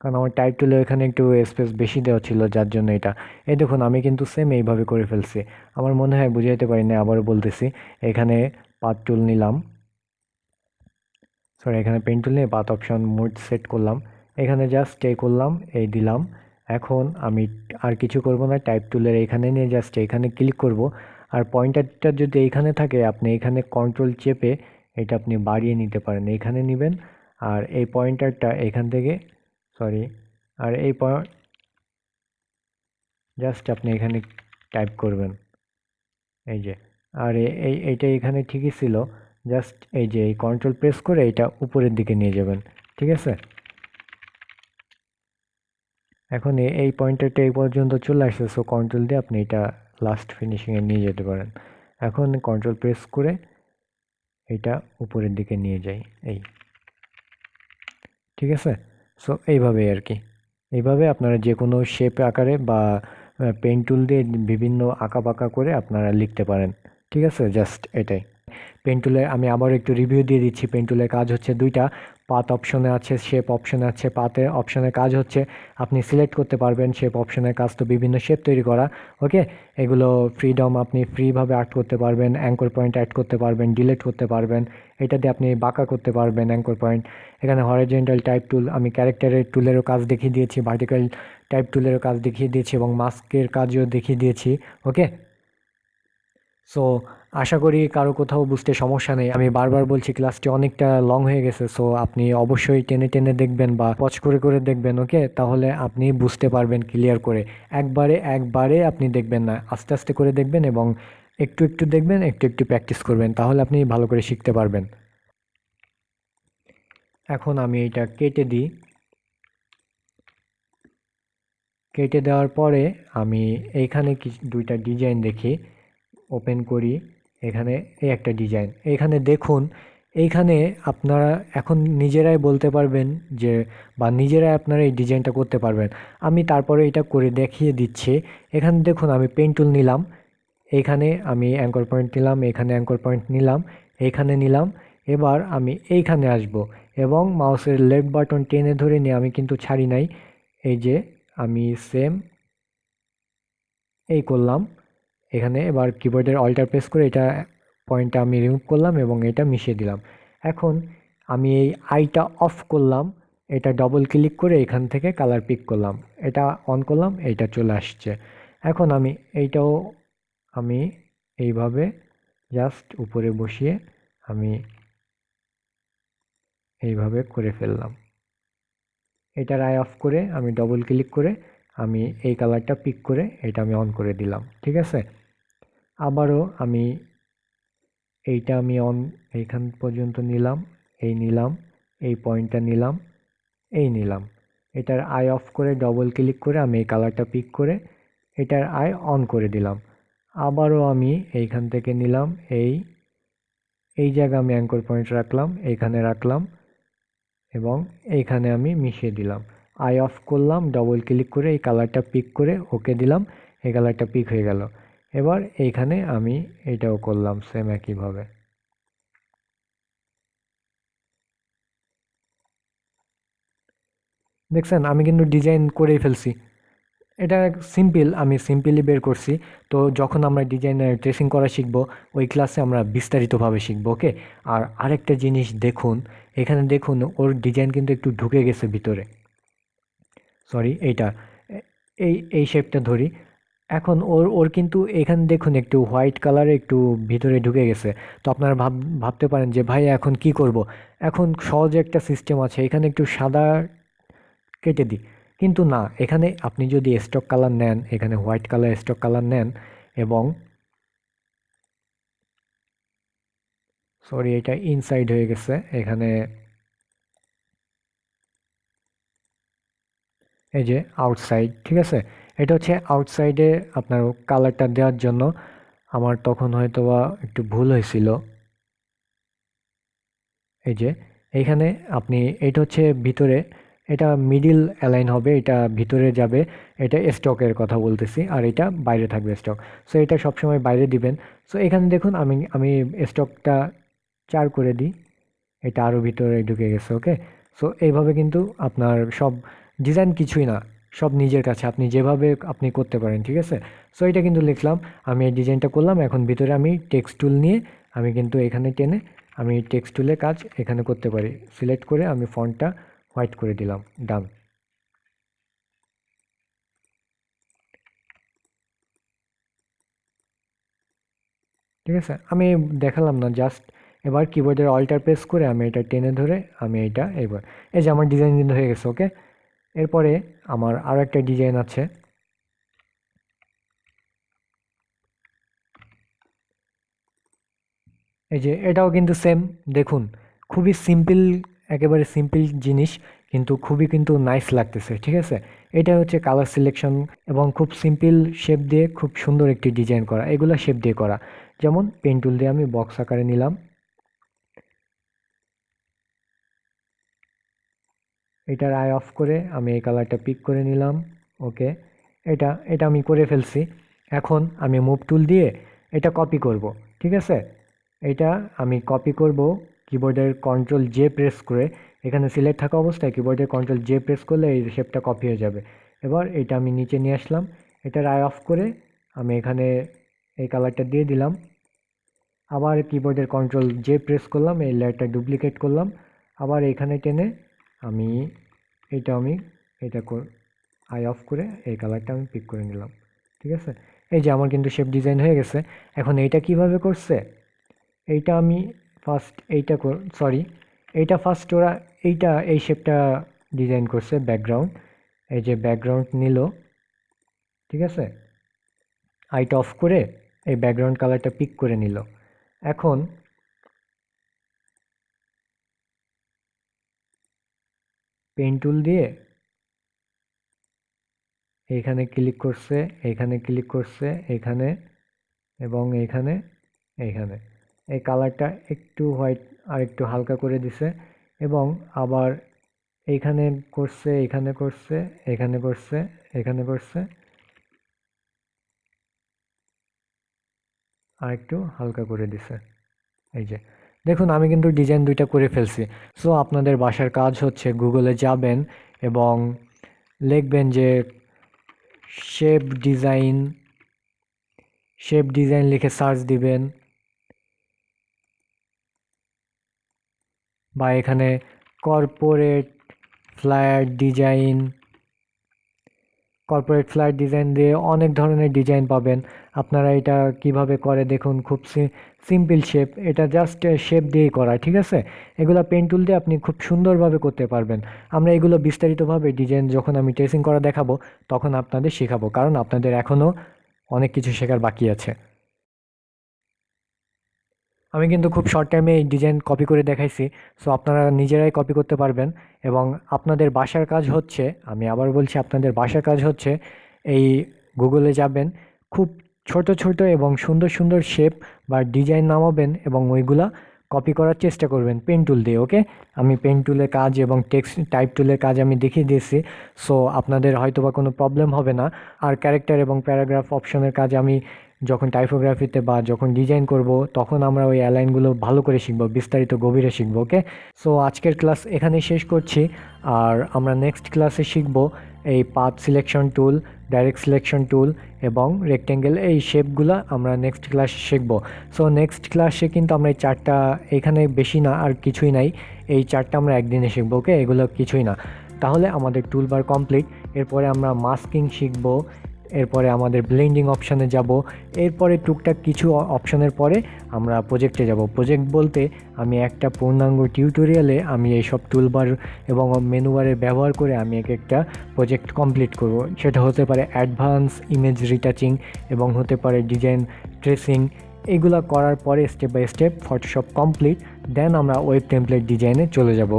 কারণ আমার টাইপ টুলে এখানে একটু স্পেস বেশি দেওয়া ছিল যার জন্য এটা। এই দেখুন আমি কিন্তু সেম এইভাবে করে ফেলছি। আমার মনে হয় বুঝাইতে পারি না, আবারও বলতেছি। এখানে পাথ টুল নিলাম, সরি এখানে পেন টুল নিয়ে পাথ অপশন মোড সেট করলাম, এখানে জাস্ট এই করলাম, এই দিলাম। এখন আমি আর কিছু করব না, টাইপ টুলের এখানে নিয়ে জাস্ট এখানে ক্লিক করব। আর পয়েন্টারটা যদি এইখানে থাকে আপনি এখানে কন্ট্রোল চেপে এটা আপনি বাড়িয়ে নিতে পারেন, এইখানে নেবেন। আর এই পয়েন্টারটা এখান থেকে, সরি, আর এই জাস্ট আপনি এখানে টাইপ করবেন, এই যে। আর এইটা এখানে ঠিকই ছিল, জাস্ট এই যে এই কন্ট্রোল প্রেস করে এটা উপরের দিকে নিয়ে যাবেন, ঠিক আছে। এখন এই পয়েন্টারটা এই পর্যন্ত চলে আসছে, সো কন্ট্রোল দিয়ে আপনি এটা লাস্ট ফিনিশিংয়ে নিয়ে যেতে পারেন। এখন কন্ট্রোল প্রেস করে এটা উপরের দিকে নিয়ে যাই, এই, ঠিক আছে। সো এইভাবেই আর কি, এইভাবে আপনারা যে কোনো শেপ আকারে বা পেন টুল দিয়ে বিভিন্ন আঁকা বাঁকা করে আপনারা লিখতে পারেন, ঠিক আছে। জাস্ট এটাই। পেন টুলের আমি আবার একটু রিভিউ দিয়ে দিচ্ছি। পেন টুলের কাজ হচ্ছে দুইটা, পাথ অপশনে আছে, শেপ অপশনে আছে। পাথের অপশনের কাজ হচ্ছে আপনি সিলেক্ট করতে পারবেন, শেপ অপশনের কাজ তো বিভিন্ন শেপ তৈরি করা, ওকে। এগুলো ফ্রিডম, আপনি ফ্রিভাবে অ্যাড করতে পারবেন, অ্যাঙ্কর পয়েন্ট অ্যাড করতে পারবেন, ডিলিট করতে পারবেন, এটা দিয়ে আপনি বাঁকা করতে পারবেন অ্যাঙ্কর পয়েন্ট। এখানে হরিজন্টাল টাইপ টুল, আমি ক্যারেক্টারের টুলেরও কাজ দেখিয়ে দিয়েছি, ভার্টিক্যাল টাইপ টুলেরও কাজ দেখিয়ে দিয়েছি এবং মাস্কের কাজও দেখিয়ে দিয়েছি, ওকে। সো আশা করি কারো কোথাও বুঝতে সমস্যা নেই। আমি বারবার বলছি ক্লাসটি অনেকটা লং হয়ে গেছে, সো আপনি অবশ্যই টেনে টেনে দেখবেন বা পজ করে করে দেখবেন, ওকে। তাহলে আপনি বুঝতে পারবেন ক্লিয়ার করে। একবারে একবারে আপনি দেখবেন না, আস্তে আস্তে করে দেখবেন এবং একটু একটু দেখবেন, একটু একটু প্র্যাকটিস করবেন, তাহলে আপনি ভালো করে শিখতে পারবেন। এখন আমি এটা কেটে দিই। কেটে দেওয়ার পরে আমি এইখানে দুইটা ডিজাইন দেখি, ওপেন করি। এখানে এই একটা ডিজাইন, এখানে দেখুন। এইখানে আপনারা এখন নিজেরাই বলতে পারবেন যে, বা নিজেরাই আপনারা এই ডিজাইনটা করতে পারবেন। আমি তারপরে এটা করে দেখিয়ে দিচ্ছি। এখানে দেখুন আমি পেন টুল নিলাম, এইখানে আমি অ্যাঙ্কর পয়েন্ট নিলাম, এখানে অ্যাঙ্কর পয়েন্ট নিলাম, এইখানে নিলাম। এবার আমি এইখানে আসব এবং মাউসের লেফট বাটন টেনে ধরে নিয়ে, আমি কিন্তু ছাড়ি নাই, এই যে আমি সেম এই করলাম এখানে। এবার কিবোর্ডের অল্টার প্রেস করে এটা পয়েন্টটা আমি রিমুভ করলাম এবং এটা মিশিয়ে দিলাম। এখন আমি এই আইটা অফ করলাম, এটা ডবল ক্লিক করে এখান থেকে কালার পিক করলাম, এটা অন করলাম, এইটা চলে আসছে। এখন আমি এইটাও আমি এইভাবে জাস্ট উপরে বসিয়ে আমি এইভাবে করে ফেললাম। এটার আই অফ করে আমি ডবল ক্লিক করে আমি এই কালারটা পিক করে এটা আমি অন করে দিলাম, ঠিক আছে। আবারও আমি এইটা আমি অন এইখান পর্যন্ত নিলাম, এই নিলাম, এই পয়েন্টটা নিলাম, এই নিলাম। এটার আই অফ করে ডবল ক্লিক করে আমি এই কালারটা পিক করে এটার আই অন করে দিলাম। আবারও আমি এইখান থেকে নিলাম, এই জায়গা আমি অ্যাঙ্কর পয়েন্ট রাখলাম, এইখানে রাখলাম এবং এইখানে আমি মিশিয়ে দিলাম। আই অফ করলাম, ডবল ক্লিক করে এই কালারটা পিক করে ওকে দিলাম, এই কালারটা পিক হয়ে গেল। এবার এইখানে আমি এটাও করলাম সেম একইভাবে। দেখছেন আমি কিন্তু ডিজাইন করেই ফেলছি। এটা সিম্পল, আমি সিম্পলি বের করছি। তো যখন আমরা ডিজাইনের ট্রেসিং করা শিখব, ওই ক্লাসে আমরা বিস্তারিতভাবে শিখব, ওকে। আর আরেকটা জিনিস দেখুন, এখানে দেখুন ওর ডিজাইন কিন্তু একটু ঢুকে গেছে ভিতরে, সরি এইটা, এই শেপটা ধরি। এখন ওর ওর কিন্তু এখানে দেখুন একটু হোয়াইট কালারে একটু ভিতরে ঢুকে গেছে। তো আপনারা ভাবতে পারেন যে ভাই এখন কি করব। এখন সহজ একটা সিস্টেম আছে, এখানে একটু সাদা কেটে দিই। কিন্তু না, এখানে আপনি যদি স্টক কালার নেন, এখানে হোয়াইট কালার স্টক কালার নেন এবং, সরি এটা ইনসাইড হয়ে গেছে এখানে, এই যে আউটসাইড, ঠিক আছে, এটা হচ্ছে আউটসাইডে আপনার কালারটা দেওয়ার জন্য। আমার তখন হয়তো বা একটু ভুল হয়েছিল। এই যে এইখানে আপনি, এটা হচ্ছে ভিতরে, এটা মিডিল অ্যালাইন হবে, এটা ভিতরে যাবে, এটা স্টকের কথা বলতেছি, আর এটা বাইরে থাকবে স্টক। সো এটা সবসময় বাইরে দিবেন। সো এখানে দেখুন আমি স্টকটা 4 করে দিই, এটা আরও ভিতরে ঢুকে গেছে। ওকে, সো এইভাবে কিন্তু আপনার সব ডিজাইন কিছুই না, সব নিজের কাছে আপনি যেভাবে আপনি করতে পারেন, ঠিক আছে। সো এটা কিন্তু লিখলাম, আমি এই ডিজাইনটা করলাম, এখন ভিতরে আমি টেক্সট টুল নিয়ে আমি কিন্তু এখানে টেনে আমি টেক্সট টুলের কাজ এখানে করতে পারি। সিলেক্ট করে আমি ফন্টটা হোয়াইট করে দিলাম, ডান। ঠিক আছে, আমি দেখালাম না, জাস্ট এবার কিবোর্ডের অল্টার প্রেস করে আমি এটা টেনে ধরে আমি এটা এবার, এই যে আমার ডিজাইন কিন্তু হয়ে গেছে। ওকে, এরপরে আমার আরও একটা ডিজাইন আছে। এই যে এটাও কিন্তু সেম, দেখুন খুবই সিম্পল, একেবারে সিম্পল জিনিস, কিন্তু খুবই কিন্তু নাইস লাগতেছে, ঠিক আছে। এটা হচ্ছে কালার সিলেকশন এবং খুব সিম্পল শেপ দিয়ে খুব সুন্দর একটি ডিজাইন করা, এগুলা শেপ দিয়ে করা। যেমন পেন টুল দিয়ে আমি বক্স আকারে নিলাম, এটার আই অফ করে আমি এই কালারটা পিক করে নিলাম। ওকে, এটা এটা আমি করে ফেলছি। এখন আমি মুভ টুল দিয়ে এটা কপি করব, ঠিক আছে। এটা আমি কপি করব কিবোর্ডের কন্ট্রোল জে প্রেস করে, এখানে সিলেক্ট থাকা অবস্থায় কিবোর্ডের কন্ট্রোল জে প্রেস করলে এই শেপটা কপি হয়ে যাবে। এবার এটা আমি নিচে নিয়ে আসলাম, এটার আই অফ করে আমি এখানে এই কালারটা দিয়ে দিলাম। আবার কিবোর্ডের কন্ট্রোল জে প্রেস করলাম, এই লেয়ারটা ডুপ্লিকেট করলাম, আবার এখানে টেনে আমি এটা আমি এটা আই অফ করে এই কালারটা আমি পিক করে নিলাম, ঠিক আছে। এই যে আমার কিন্তু শেপ ডিজাইন হয়ে গেছে। এখন এইটা কিভাবে করছে, এইটা আমি ফার্স্ট এইটা সরি, এইটা ফার্স্ট ওরা এইটা এই শেপটা ডিজাইন করছে ব্যাকগ্রাউন্ড, এই যে ব্যাকগ্রাউন্ড নিল, ঠিক আছে, আইটা অফ করে এই ব্যাকগ্রাউন্ড কালারটা পিক করে নিল। এখন পেন টুল দিয়ে এইখানে ক্লিক করছে, এইখানে ক্লিক করছে, এইখানে এবং এইখানে, এইখানে এই কালারটা একটু হোয়াইট আর একটু হালকা করে দিছে, এবং আবার এইখানে করছে, এখানে করছে, এখানে করছে, এখানে করছে, আর একটু হালকা করে দিছে। এই যে দেখুন আমি কিন্তু ডিজাইন দুইটা করে ফেলছি। সো আপনাদের বাসার কাজ হচ্ছে গুগলে যাবেন এবং লিখবেন যে শেপ ডিজাইন, শেপ ডিজাইন লিখে সার্চ দিবেন, বা এখানে corporate flyer design, corporate flyer design দিয়ে অনেক ধরনের ডিজাইন পাবেন। আপনারা এটা কিভাবে করে দেখুন, খুব সিম্পল শেপ, এটা জাস্ট শেপ দিয়েই করা, ঠিক আছে। এগুলো পেন টুল দিয়ে আপনি খুব সুন্দরভাবে করতে পারবেন। আমরা এগুলো বিস্তারিতভাবে ডিজাইন যখন আমি ট্রেসিং করা দেখাবো তখন আপনাদের শেখাবো, কারণ আপনাদের এখনও অনেক কিছু শেখার বাকি আছে। আমি কিন্তু খুব শর্ট টাইমে এই ডিজাইন কপি করে দেখাইছি। সো আপনারা নিজেরাই কপি করতে পারবেন। এবং আপনাদের বাসার কাজ হচ্ছে, আমি আবার বলছি, আপনাদের বাসার কাজ হচ্ছে এই গুগলে যাবেন, খুব ছোট ছোট এবং সুন্দর সুন্দর শেপ বা ডিজাইন নামাবেন এবং ওইগুলা কপি করার চেষ্টা করবেন পেন টুল দিয়ে। ওকে, আমি পেন টুলের কাজ এবং টেক্সট টাইপ টুলের কাজ আমি দেখিয়ে দিয়েছি। সো আপনাদের হয়তো বা কোনো প্রবলেম হবে না। আর ক্যারেক্টার এবং প্যারাগ্রাফ অপশনের কাজ আমি যখন টাইপোগ্রাফিতে বা যখন ডিজাইন করব তখন আমরা ওই অ্যালাইনগুলো ভালো করে শিখব, বিস্তারিত গভীরে শিখব। ওকে, সো আজকের ক্লাস এখানেই শেষ করছি। আর আমরা নেক্সট ক্লাসে শিখব এই path selection tool, direct selection tool এবং রেক্টেঙ্গেল, এই শেপগুলো আমরা নেক্সট ক্লাসে শিখব। সো নেক্সট ক্লাসে কিন্তু আমরা এই চারটা, এখানে বেশি না আর কিছুই নাই, এই চারটা আমরা একদিনে শিখব। ওকে, এগুলো কিছুই না। তাহলে আমাদের টুলবার কমপ্লিট। এরপরে আমরা মাস্কিং শিখব, এরপরে আমাদের ব্লেন্ডিং অপশানে যাব, এরপরে টুকটাক কিছু অপশানের পরে আমরা প্রজেক্টে যাব। প্রজেক্ট বলতে আমি একটা পূর্ণাঙ্গ টিউটোরিয়ালে আমি এইসব টুলবার এবং মেনুবারের ব্যবহার করে আমি এক একটা প্রজেক্ট কমপ্লিট করব। সেটা হতে পারে অ্যাডভান্স ইমেজ রিটাচিং এবং হতে পারে ডিজাইন ট্রেসিং। এগুলা করার পরে step by step Photoshop complete, then আমরা ওয়েব টেমপ্লেট ডিজাইনে চলে যাব।